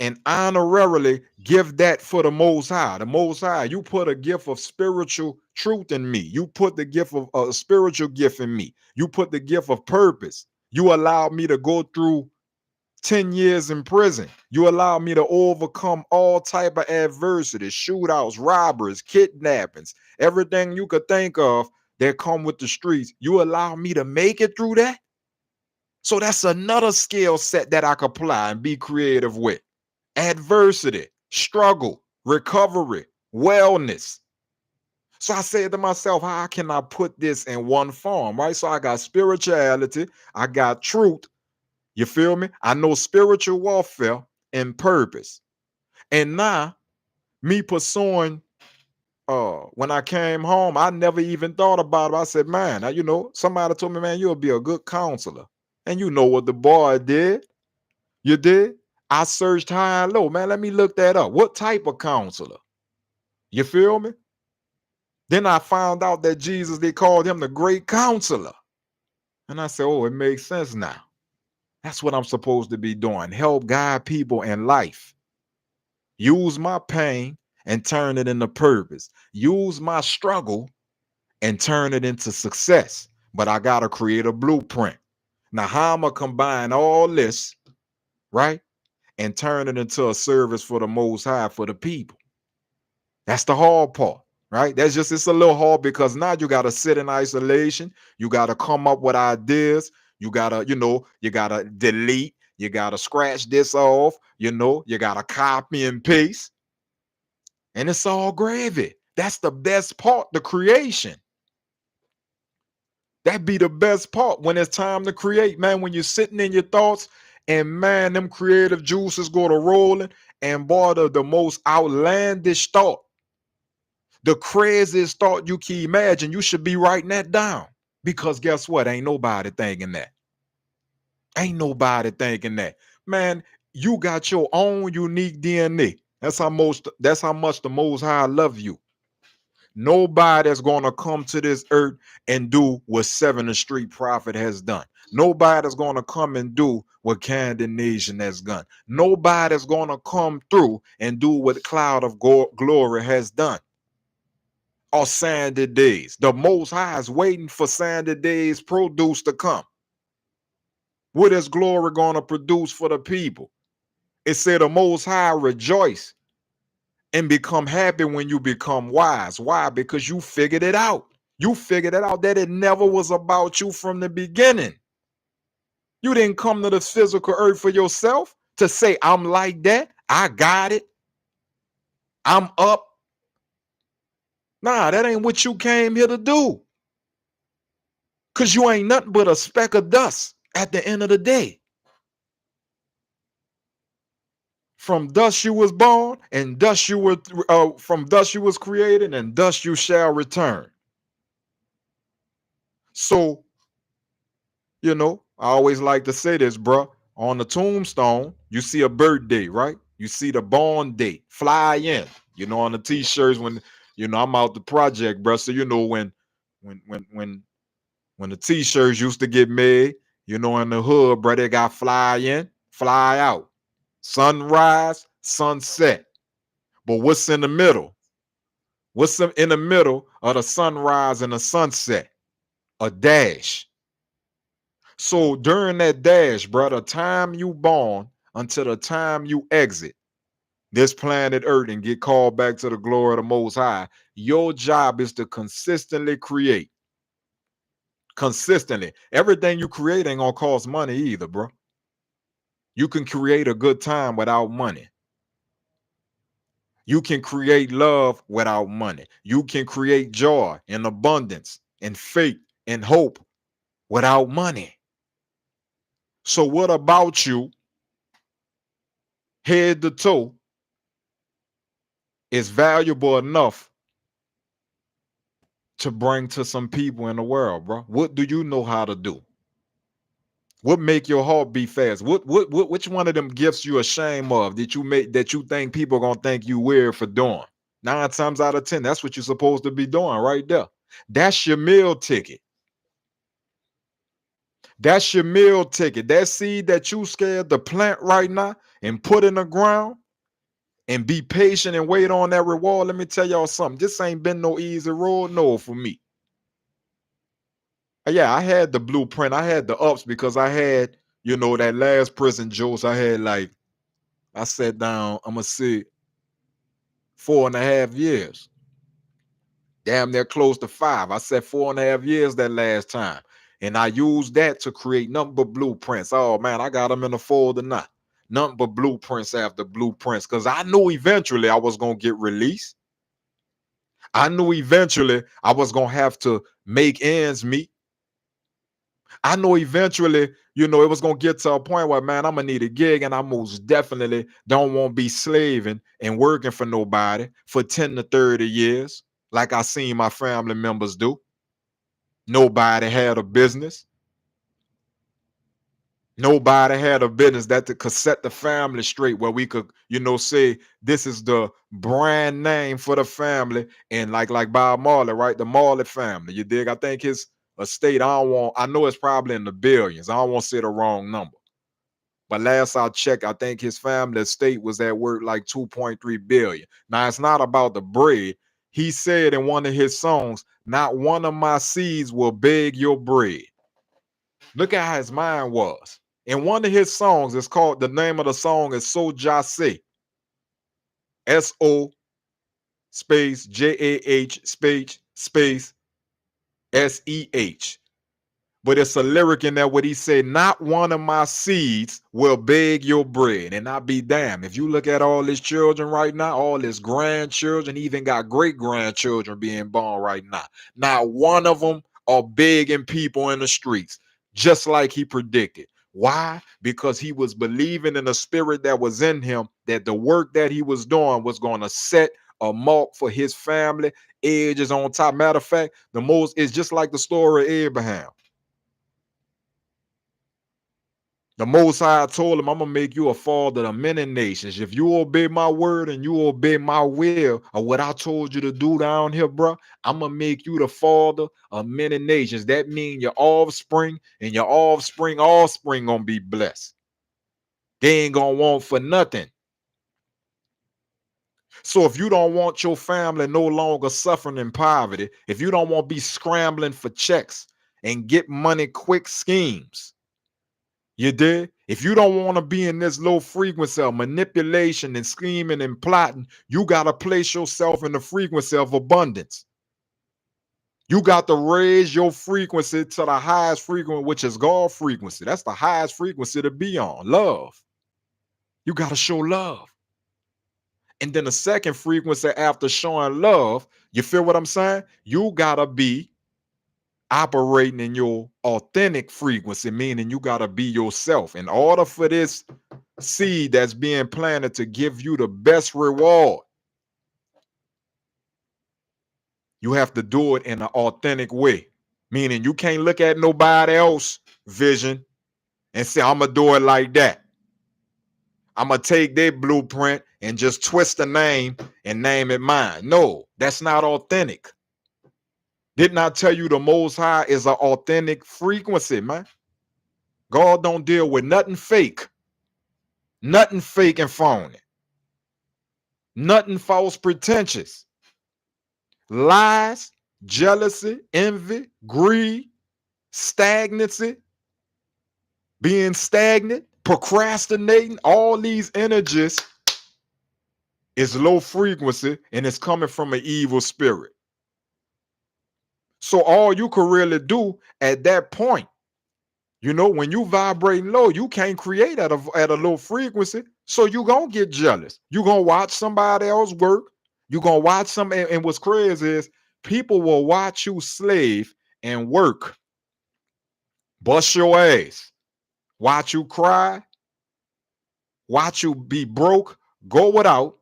and honorarily give that for the Most High. The Most High, you put a gift of spiritual truth in me. You put the gift of a spiritual gift in me. You put the gift of purpose. You allowed me to go through 10 years in prison. You allow me to overcome all type of adversity, shootouts, robberies, kidnappings, everything you could think of that come with the streets. You allow me to make it through that. So that's another skill set that I could apply and be creative with. Adversity, struggle, recovery, wellness. So I said to myself, how can I put this in one form, right? So I got spirituality, I got truth. You feel me? I know spiritual warfare and purpose. And now, me pursuing, when I came home, I never even thought about it. I said, man, somebody told me, man, you'll be a good counselor. And you know what the boy did? You did? I searched high and low. Man, let me look that up. What type of counselor? You feel me? Then I found out that Jesus, they called him the great counselor. And I said, oh, it makes sense now. That's what I'm supposed to be doing. Help guide people in life. Use my pain and turn it into purpose. Use my struggle and turn it into success. But I got to create a blueprint. Now, how am I combine all this, right? And turn it into a service for the Most High, for the people. That's the hard part, right? It's a little hard because now you got to sit in isolation. You got to come up with ideas. You got to, you got to delete. You got to scratch this off. You got to copy and paste. And it's all gravy. That's the best part, the creation. That be the best part when it's time to create, man. When you're sitting in your thoughts and, man, them creative juices go to rolling, and boy, the most outlandish thought, the craziest thought you can imagine, you should be writing that down. Because guess what? Ain't nobody thinking that. Ain't nobody thinking that. Man, you got your own unique DNA. That's how much the Most High love you. Nobody's gonna come to this earth and do what 7th Street Prophet has done. Nobody's gonna come and do what Camden Nation has done. Nobody's gonna come through and do what Cloud of Glory has done. Or Sandy Days. The Most High is waiting for Sandy Days produce to come. What is glory gonna produce for the people? It said the Most High rejoice and become happy when you become wise. Why? Because you figured it out. You figured it out that it never was about you from the beginning. You didn't come to the physical earth for yourself to say, I'm like that. I got it. I'm up. Nah, that ain't what you came here to do. Because you ain't nothing but a speck of dust at the end of the day. From dust you was born, and dust you were from dust you was created, and dust you shall return. So, I always like to say this, bro. On the tombstone, you see a birthday, right? You see the born date, fly in. On the t-shirts when I'm out the project, bro. So when the t-shirts used to get made, in the hood, bro, they got fly in, fly out, sunrise, sunset. But what's in the middle? What's in the middle of the sunrise and the sunset? A dash. So during that dash, bro, the time you born until the time you exit this planet Earth and get called back to the glory of the Most High, your job is to consistently create. Consistently. Everything you create ain't gonna cost money either, bro. You can create a good time without money. You can create love without money. You can create joy and abundance and faith and hope without money. So what about you, head to toe, is valuable enough to bring to some people in the world, bro? What do you know how to do? What make your heart beat fast? Which one of them gifts you ashamed of that you make that you think people gonna think you weird for doing? 9 times out of 10, that's what you're supposed to be doing right there. That's your meal ticket. That's your meal ticket. That seed that you scared to plant right now and put in the ground and be patient and wait on that reward. Let me tell y'all something. This ain't been no easy road, no, for me. Yeah, I had the blueprint. I had the ups because I had, that last prison jokes. I had like, I sat down, I'm gonna say 4.5 years. Damn near close to 5. I said 4.5 years that last time. And I used that to create nothing but blueprints. Oh man, I got them in the folder now. Nothing but blueprints after blueprints. Because I knew eventually I was gonna get released. I knew eventually I was gonna have to make ends meet. I know eventually, it was gonna get to a point where, man, I'm gonna need a gig, and I most definitely don't want to be slaving and working for nobody for 10 to 30 years, like I seen my family members do. Nobody had a business. Nobody had a business that could set the family straight where we could, say this is the brand name for the family. And like Bob Marley, right? The Marley family. You dig? I think his estate, I know it's probably in the billions. I don't want to say the wrong number. But last I checked, I think his family estate was at worth like 2.3 billion. Now it's not about the bread. He said in one of his songs, not one of my seeds will beg your bread. Look at how his mind was. In one of his songs, it's called, the name of the song is So Jase. S-O space J-A-H space S-E-H. But it's a lyric in there what he said, not one of my seeds will beg your bread. And I be damned. If you look at all his children right now, all his grandchildren, he even got great-grandchildren being born right now. Not one of them are begging people in the streets, just like he predicted. Why? Because he was believing in the spirit that was in him, that the work that he was doing was going to set a mark for his family. Age is on top. Matter of fact, it's just like the story of Abraham. The Most High told him, I'm going to make you a father of many nations. If you obey my word and you obey my will, or what I told you to do down here, bro, I'm going to make you the father of many nations. That means your offspring and your offspring going to be blessed. They ain't going to want for nothing. So if you don't want your family no longer suffering in poverty, if you don't want to be scrambling for checks and get money quick schemes, you did? If you don't want to be in this low frequency of manipulation and scheming and plotting, you got to place yourself in the frequency of abundance. You got to raise your frequency to the highest frequency, which is God frequency. That's the highest frequency to be on. Love. You got to show love. And then the second frequency after showing love, you feel what I'm saying? You got to be operating in your authentic frequency, meaning you got to be yourself. In order for this seed that's being planted to give you the best reward, you have to do it in an authentic way. Meaning you can't look at nobody else vision and say, I'm gonna do it like that. I'm gonna take their blueprint and just twist the name and name it mine. No, that's not authentic. Didn't I tell you the Most High is an authentic frequency, man? God don't deal with nothing fake and phony, nothing false pretentious. Lies, jealousy, envy, greed, stagnancy, being stagnant, procrastinating, all these energies is low frequency and it's coming from an evil spirit. So all you can really do at that point, when you vibrating low, you can't create at a low frequency. So you gonna get jealous. You gonna watch somebody else work. You gonna watch and what's crazy is people will watch you slave and work, bust your ass, watch you cry, watch you be broke, go without,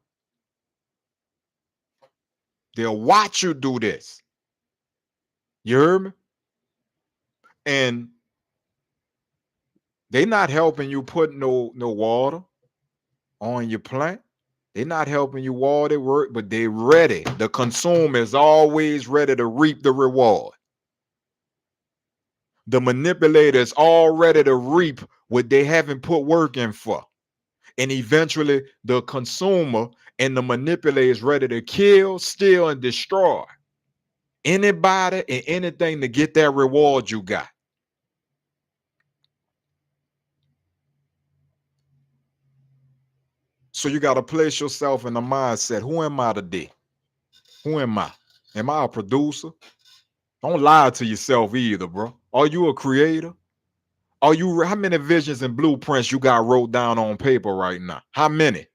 They'll watch you do this. You heard me? And they not helping you put no water on your plant. They're not helping you water work, but they ready. The consumer is always ready to reap the reward. The manipulator is all ready to reap what they haven't put work in for. And eventually the consumer and the manipulator is ready to kill, steal, and destroy anybody and anything to get that reward you got. So you got to place yourself in the mindset. Who am I today? Who am I? Am I a producer? Don't lie to yourself either, bro. Are you a creator? Are you, how many visions and blueprints you got wrote down on paper right now? How many?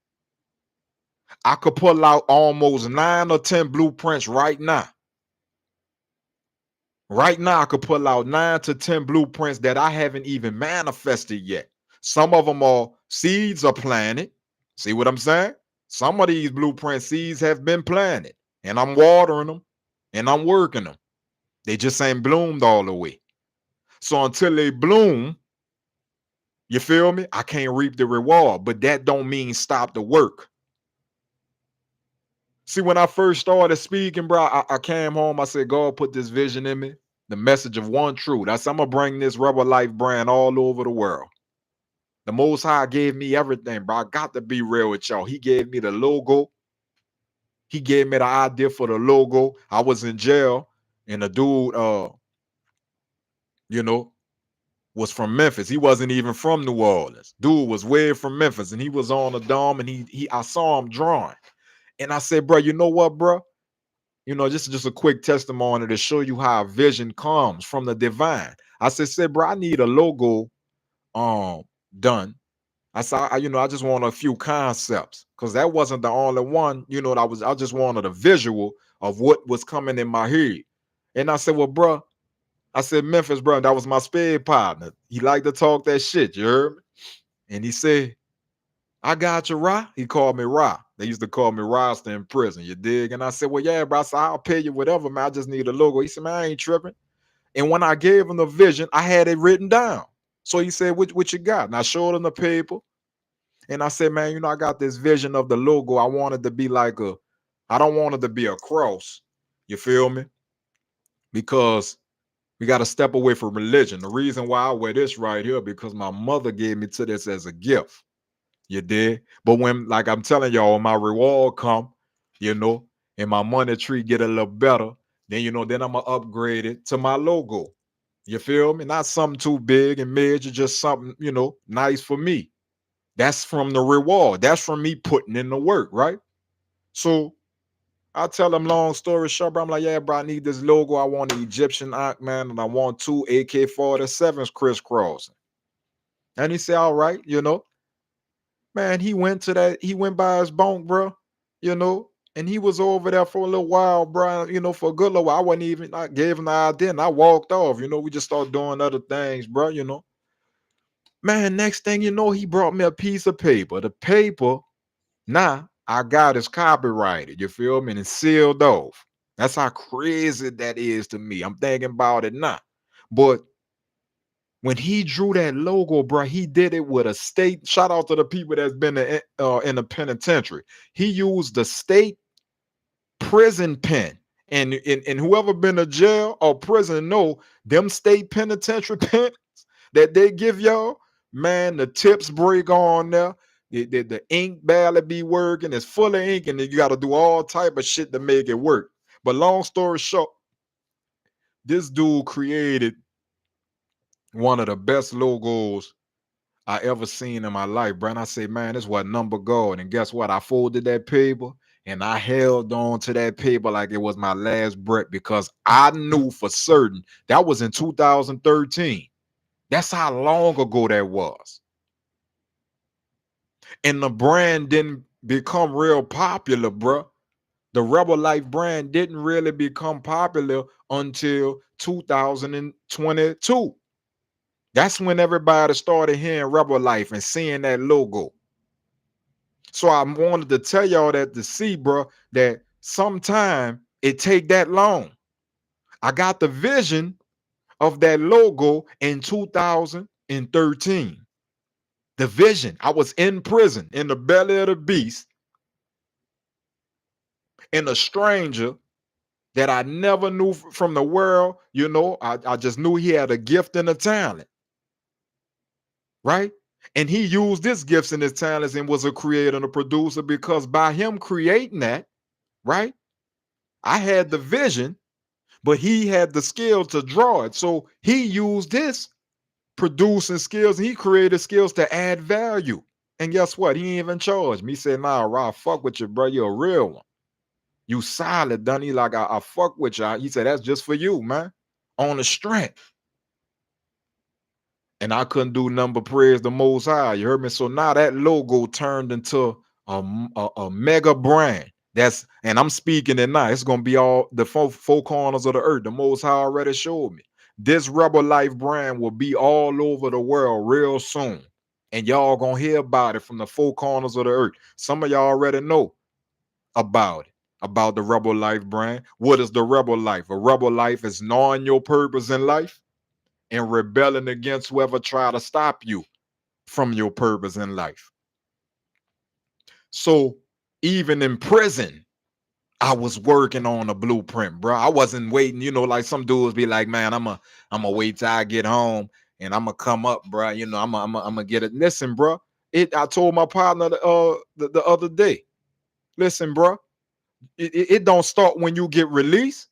I could pull out almost 9 or 10 blueprints right now. Right now, I could pull out 9 to 10 blueprints that I haven't even manifested yet. Some of them are seeds are planted. See what I'm saying? Some of these blueprint seeds have been planted, and I'm watering them and I'm working them. They just ain't bloomed all the way. So until they bloom, you feel me? I can't reap the reward, but that don't mean stop the work. See, when I first started speaking, bro, I came home. I said, God put this vision in me, the message of one truth. That's I'm gonna bring this Rebel Life brand all over the world. The Most High gave me everything, bro. I got to be real with y'all. He gave me the logo. He gave me the idea for the logo. I was in jail, and the dude, you know, was from Memphis. He wasn't even from New Orleans. Dude was way from Memphis, and he was on the dome, and he I saw him drawing. And I said, bro, you know what, bro? You know, this is just a quick testimony to show you how vision comes from the divine. I said, bro, I need a logo done. I saw, I just want a few concepts because that wasn't the only one, I just wanted a visual of what was coming in my head. And I said, well, bro, I said, Memphis, bro, that was my spade partner. He liked to talk that shit, you heard me? And he said, I got you, Ra. He called me Ra. They used to call me Rasta in prison, you dig? And I said, well, yeah, bro. I said, I'll pay you whatever, man. I just need a logo. He said, man, I ain't tripping. And when I gave him the vision, I had it written down. So he said, what you got? And I showed him the paper. And I said, man, I got this vision of the logo. I want it to be I don't want it to be a cross. You feel me? Because we got to step away from religion. The reason why I wear this right here, because my mother gave me to this as a gift. You did. But when, like I'm telling y'all, when my reward come, and my money tree get a little better, then then I'm gonna upgrade it to my logo. You feel me? Not something too big and major, just something, nice for me. That's from the reward. That's from me putting in the work, right? So I tell them long story short, bro. I'm like, yeah, bro, I need this logo. I want an Egyptian Ankh, man, and I want 2 AK-47s crisscrossing. And he said, all right, man, he went by his bunk, bro, and he was over there for a little while, bro, for a good little while. I gave him the idea and I walked off, we just started doing other things, bro. Man, next thing you know, he brought me a piece of paper. The paper, now I got is copyrighted, you feel me, and it's sealed off. That's how crazy that is to me. I'm thinking about it now. But when he drew that logo, bro, he did it with a state. Shout out to the people that's been in the penitentiary. He used the state prison pen. And whoever been to jail or prison know them state penitentiary pens that they give y'all, man, the tips break on there. The ink barely be working. It's full of ink, and then you got to do all type of shit to make it work. But long story short, this dude created one of the best logos I ever seen in my life, bro. And I say, man, this what number gold. And guess what? I folded that paper and I held on to that paper like it was my last breath because I knew for certain that was in 2013. That's how long ago that was. And the brand didn't become real popular, bro. The Rebel Life brand didn't really become popular until 2022. That's when everybody started hearing Rebel Life and seeing that logo. So I wanted to tell y'all that to see, bro, that sometime It take that long. I got the vision of that logo in 2013. The vision. I was in prison in the belly of the beast, and a stranger that I never knew from the world, I just knew he had a gift and a talent, right? And he used his gifts and his talents and was a creator and a producer, because by him creating that, right? I had the vision, but he had the skill to draw it. So he used his producing skills, and he created skills to add value. And guess what? He ain't even charged me. He said, nah, Rob, fuck with you, bro. You're a real one. You solid, Dunny. Like, I fuck with you. He said, that's just for you, man. On the strength. And I couldn't do nothing but praise the Most High. You heard me? So now that logo turned into a mega brand. And I'm speaking it now. It's gonna be all the four corners of the earth. The Most High already showed me. This Rebel Life brand will be all over the world real soon. And y'all gonna hear about it from the four corners of the earth. Some of y'all already know about it, about the Rebel Life brand. What is the Rebel Life? A Rebel Life is knowing your purpose in life and rebelling against whoever try to stop you from your purpose in life. So even in prison, I was working on a blueprint, bro. I wasn't waiting, like some dudes be like, man, I'm gonna wait till I get home and I'm gonna come up, bro. I'm gonna get it. Listen, bro. I told my partner the other day. Listen, bro. It don't start when you get released.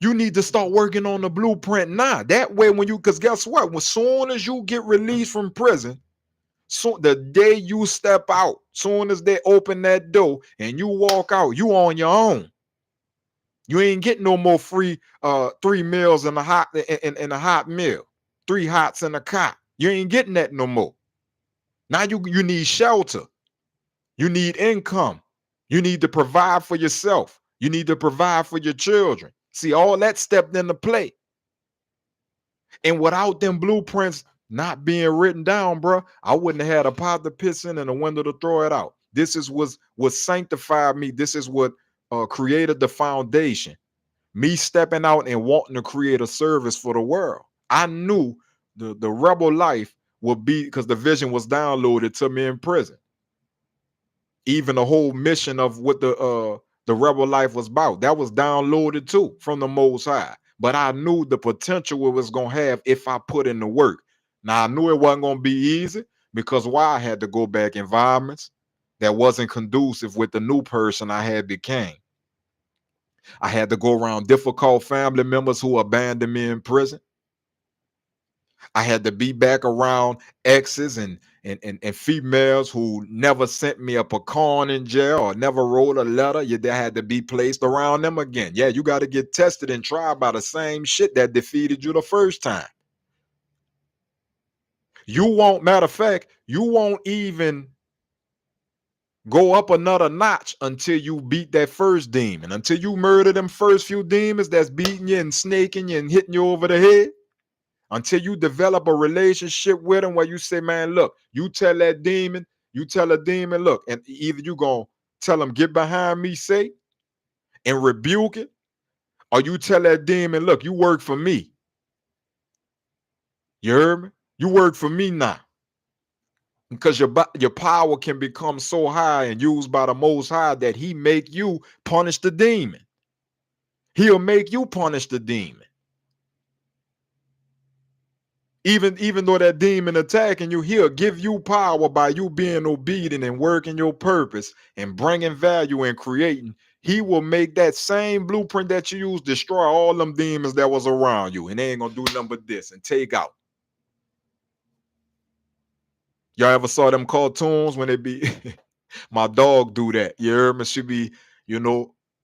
You need to start working on the blueprint now. That way, because guess what? As soon as you get released from prison, so the day you step out, soon as they open that door and you walk out, you on your own. You ain't getting no more free 3 meals in a hot meal, 3 hots in a cot. You ain't getting that no more. Now you need shelter. You need income. You need to provide for yourself. You need to provide for your children. See, all that stepped into play. And without them blueprints not being written down, bro, I wouldn't have had a pot to piss in and a window to throw it out. This is what sanctified me. This is what created the foundation. Me stepping out and wanting to create a service for the world. I knew the rebel life would be, because the vision was downloaded to me in prison. Even the whole mission of what the rebel life was about, that was downloaded too from the Most High. But I knew the potential it was gonna have if I put in the work. Now I knew it wasn't gonna be easy, because why? I had to go back environments that wasn't conducive with the new person I had became. I had to go around difficult family members who abandoned me in prison. I had to be back around exes and females who never sent me a pecan in jail or never wrote a letter. They had to be placed around them again. Yeah, you got to get tested and tried by the same shit that defeated you the first time. Matter of fact, you won't even go up another notch until you beat that first demon, until you murder them first few demons that's beating you and snaking you and hitting you over the head. Until you develop a relationship with them where you say, man, look, you tell a demon, look, and either you gonna tell them, get behind me, say, and rebuke it, or you tell that demon, look, you work for me. You heard me? You work for me now. Because your power can become so high and used by the Most High that he make you punish the demon. He'll make you punish the demon. Even though that demon attacking you, he'll give you power by you being obedient and working your purpose and bringing value and creating. He will make that same blueprint that you use destroy all them demons that was around you, and they ain't gonna do nothing but this and take out. Y'all ever saw them cartoons when they be my dog do that? You heard me? She be,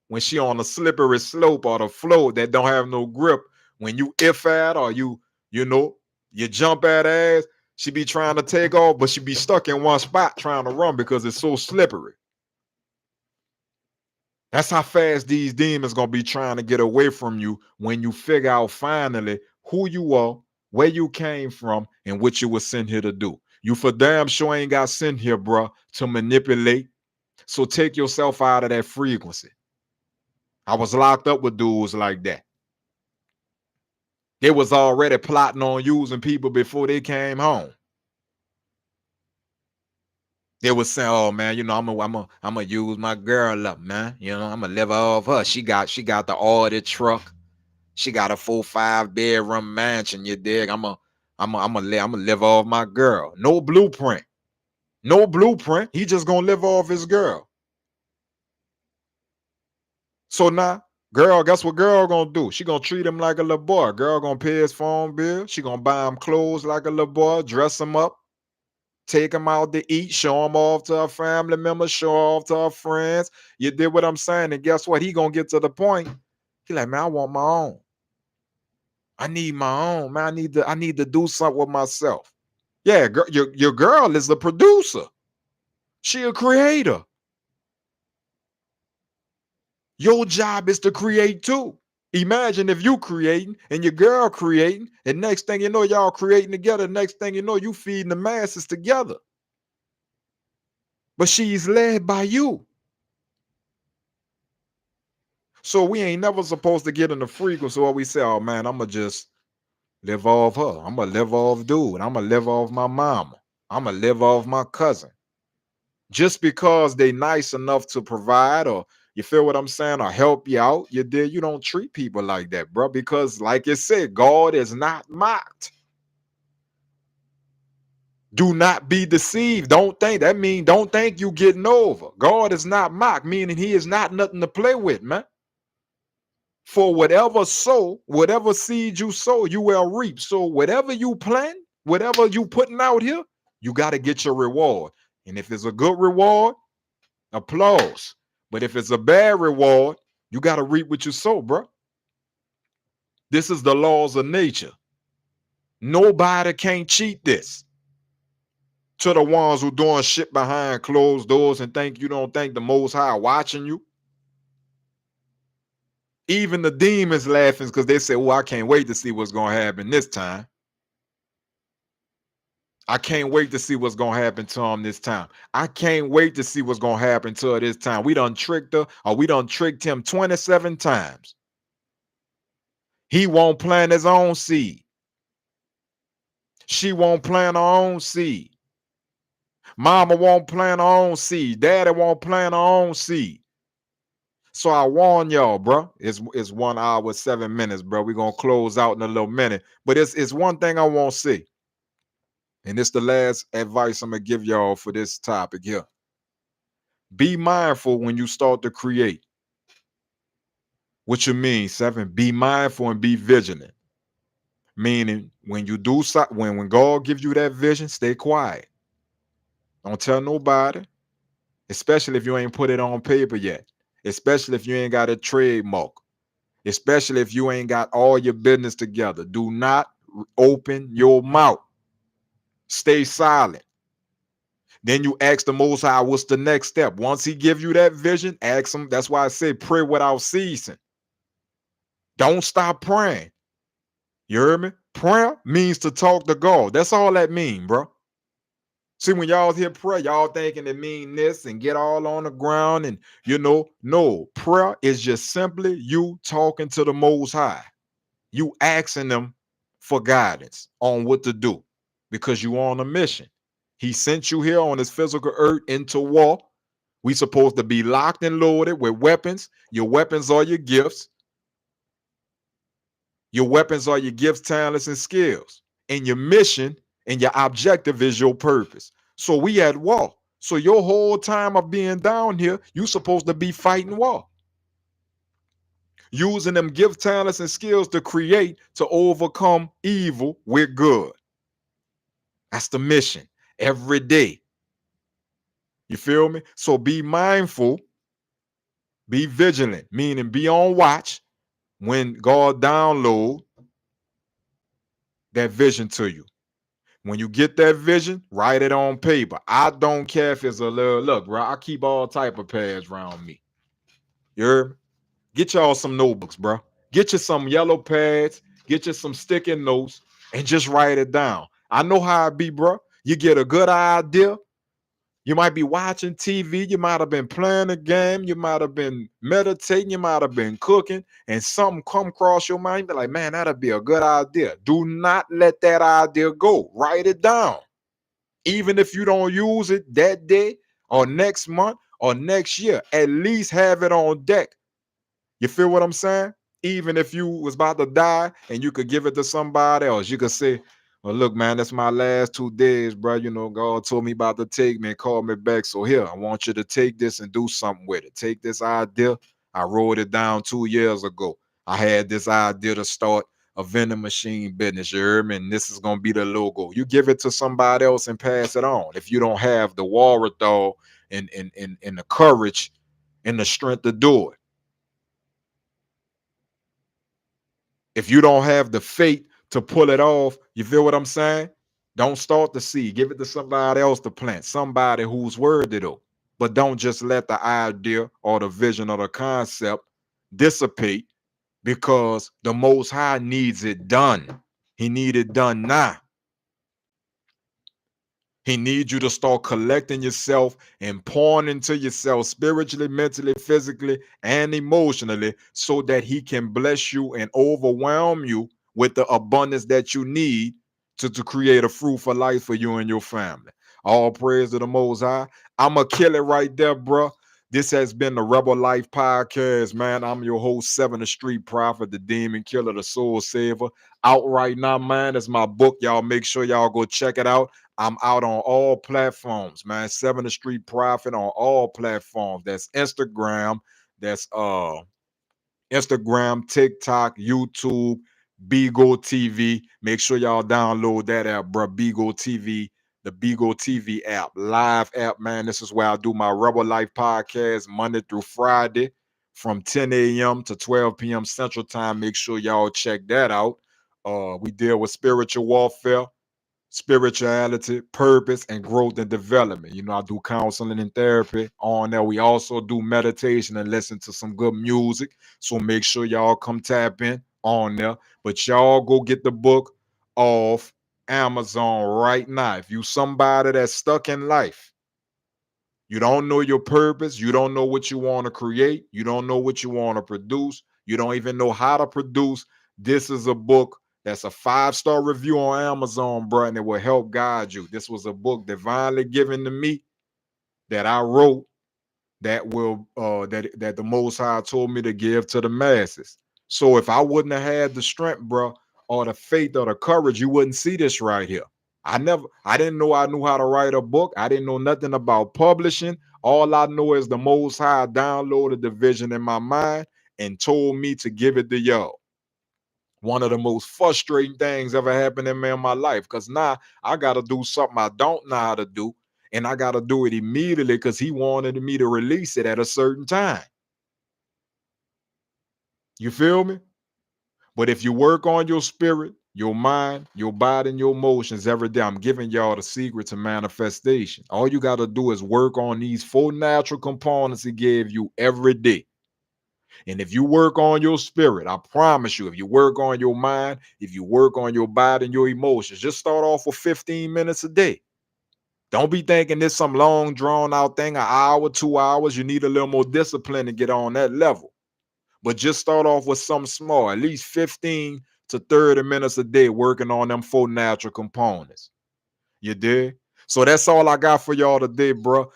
when she on a slippery slope or the float that don't have no grip, when you if at or you know, you jump at her ass, she be trying to take off, but she be stuck in one spot trying to run because it's so slippery. That's how fast these demons gonna be trying to get away from you when you figure out finally who you are, where you came from, and what you were sent here to do. You for damn sure ain't got sent here, bro, to manipulate. So take yourself out of that frequency. I was locked up with dudes like that. They was already plotting on using people before they came home. They was saying, "Oh man, I'm gonna use my girl up, man. I'm gonna live off her. She got the audit truck. She got a 4-5 bedroom mansion. You dig? I'm gonna live off my girl. No blueprint. No blueprint. He just gonna live off his girl. So now, girl, guess what girl gonna do? She gonna treat him like a little boy. Girl gonna pay his phone bill. She gonna buy him clothes like a little boy, dress him up, take him out to eat, show him off to her family members, show off to her friends. You did what I'm saying, and guess what? He gonna get to the point. He like, man, I want my own. I need my own, man. I need to do something with myself. Yeah, your girl is the producer. She a creator. Your job is to create too. Imagine if you creating and your girl creating, and next thing you know, y'all creating together. Next thing you know, you feeding the masses together. But she's led by you. So we ain't never supposed to get in the frequency where we say, oh man, I'ma just live off her. I'ma live off dude. I'ma live off my mama. I'ma live off my cousin. Just because they nice enough to provide, or you feel what I'm saying, or help you out, you don't treat people like that, bro. Because like you said, God is not mocked. Do not be deceived. Don't think you getting over. God is not mocked, meaning he is not nothing to play with, man. For whatever seed you sow, you will reap. So whatever you plant, whatever you putting out here, you got to get your reward. And if it's a good reward, applause. But if it's a bad reward, you got to reap what you sow, bro. This is the laws of nature. Nobody can cheat this. To the ones who doing shit behind closed doors and think you don't think the Most High watching you. Even the demons laughing because they say, "Oh, I can't wait to see what's gonna happen this time. I can't wait to see what's gonna happen to him this time. I can't wait to see what's gonna happen to her this time. We done tricked her, or we done tricked him 27 times. He won't plant his own seed. She won't plant her own seed. Mama won't plant her own seed. Daddy won't plant her own seed." So I warn y'all, bro. It's 1 hour 7 minutes, bro. We're gonna close out in a little minute. But it's one thing I won't say. And it's the last advice I'm gonna give y'all for this topic here. Be mindful when you start to create. What you mean, seven? Be mindful and be vigilant. Meaning when you do something, when God gives you that vision, stay quiet. Don't tell nobody, especially if you ain't put it on paper yet. Especially if you ain't got a trademark. Especially if you ain't got all your business together. Do not open your mouth. Stay silent. Then you ask the Most High, what's the next step? Once he give you that vision, ask him. That's why I say pray without ceasing. Don't stop praying. You heard me? Prayer means to talk to God. That's all that mean, bro. See, when y'all hear prayer, y'all thinking it mean this and get all on the ground and, no. Prayer is just simply you talking to the Most High. You asking them for guidance on what to do because you on a mission. He sent you here on this physical earth into war. We supposed to be locked and loaded with weapons. Your weapons are your gifts. Your weapons are your gifts, talents, and skills. And your mission and your objective is your purpose. So we at war. So your whole time of being down here, you supposed to be fighting war. Using them gift, talents, and skills to create, to overcome evil with good. That's the mission every day. You feel me? So be mindful, be vigilant, meaning be on watch when God download that vision to you. When you get that vision, write it on paper. I don't care if it's a little, look, bro, I keep all type of pads around me. You heard me? Get y'all some notebooks, bro. Get you some yellow pads, get you some sticky notes, and just write it down. I know how it be, bro. You get a good idea, You might be watching TV, you might have been playing a game, you might have been meditating, you might have been cooking, and something come across your mind, be like, man, that'd be a good idea. Do not let that idea go. Write it down. Even if you don't use it that day or next month or next year, at least have it on deck. You feel what I'm saying? Even if you was about to die and you could give it to somebody else, you could say, well, look, man, that's my last 2 days, bro. You know, God told me about to take me and call me back. So here, I want you to take this and do something with it. Take this idea. I wrote it down 2 years ago. I had this idea to start a vending machine business, you heard me? And this is gonna be the logo. You give it to somebody else and pass it on. If you don't have the wherewithal and the courage and the strength to do it. If you don't have the faith to pull it off, you feel what I'm saying? Don't start the seed. Give it to somebody else to plant, somebody who's worthy though. But don't just let the idea or the vision or the concept dissipate because the Most High needs it done. He needs it done now. He needs you to start collecting yourself and pouring into yourself spiritually, mentally, physically, and emotionally so that he can bless you and overwhelm you with the abundance that you need to create a fruitful life for you and your family. All praise to the Most High. I'm going to kill it right there, bro. This has been the Rebel Life Podcast, man. I'm your host, Seven the Street Prophet, the Demon Killer, the Soul Saver. Out right now, man. It's my book. Y'all make sure y'all go check it out. I'm out on all platforms, man. Seven the Street Prophet on all platforms. That's Instagram. That's Instagram, TikTok, YouTube, Beagle TV. Make sure y'all download that app, bro. Beagle TV, the Beagle TV app, live app, man. This is where I do my Rebel Life podcast Monday through Friday from 10 a.m. to 12 p.m. Central Time. Make sure y'all check that out. We deal with spiritual warfare, spirituality, purpose, and growth and development. You know, I do counseling and therapy on there. We also do meditation and listen to some good music. So make sure y'all come tap in on there. But y'all go get the book off Amazon right now. If you somebody that's stuck in life, you don't know your purpose, you don't know what you want to create, you don't know what you want to produce, you don't even know how to produce. This is a book that's a 5-star review on Amazon, bro, and it will help guide you. This was a book divinely given to me that I wrote that will that the Most High told me to give to the masses. So if I wouldn't have had the strength, bro, or the faith or the courage, you wouldn't see this right here. I didn't know I knew how to write a book. I didn't know nothing about publishing. All I know is the Most High downloaded the vision in my mind and told me to give it to y'all. One of the most frustrating things ever happened in me in my life, because now I got to do something I don't know how to do, and I got to do it immediately because he wanted me to release it at a certain time. You feel me? But if you work on your spirit, your mind, your body, and your emotions every day, I'm giving y'all the secret to manifestation. All you got to do is work on these 4 natural components he gave you every day. And if you work on your spirit, I promise you, if you work on your mind, if you work on your body and your emotions, just start off with 15 minutes a day. Don't be thinking this some long drawn out thing, an hour, 2 hours. You need a little more discipline to get on that level. But just start off with something small, at least 15 to 30 minutes a day working on them 4 natural components. You dig? So that's all I got for y'all today, bro.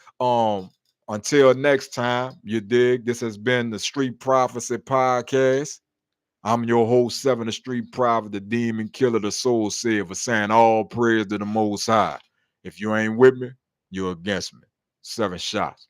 Until next time, you dig? This has been the Street Prophecy Podcast. I'm your host, Seven the Street Prophet, the Demon Killer, the Soul Saver, saying all praise to the Most High. If you ain't with me, you're against me. 7 shots.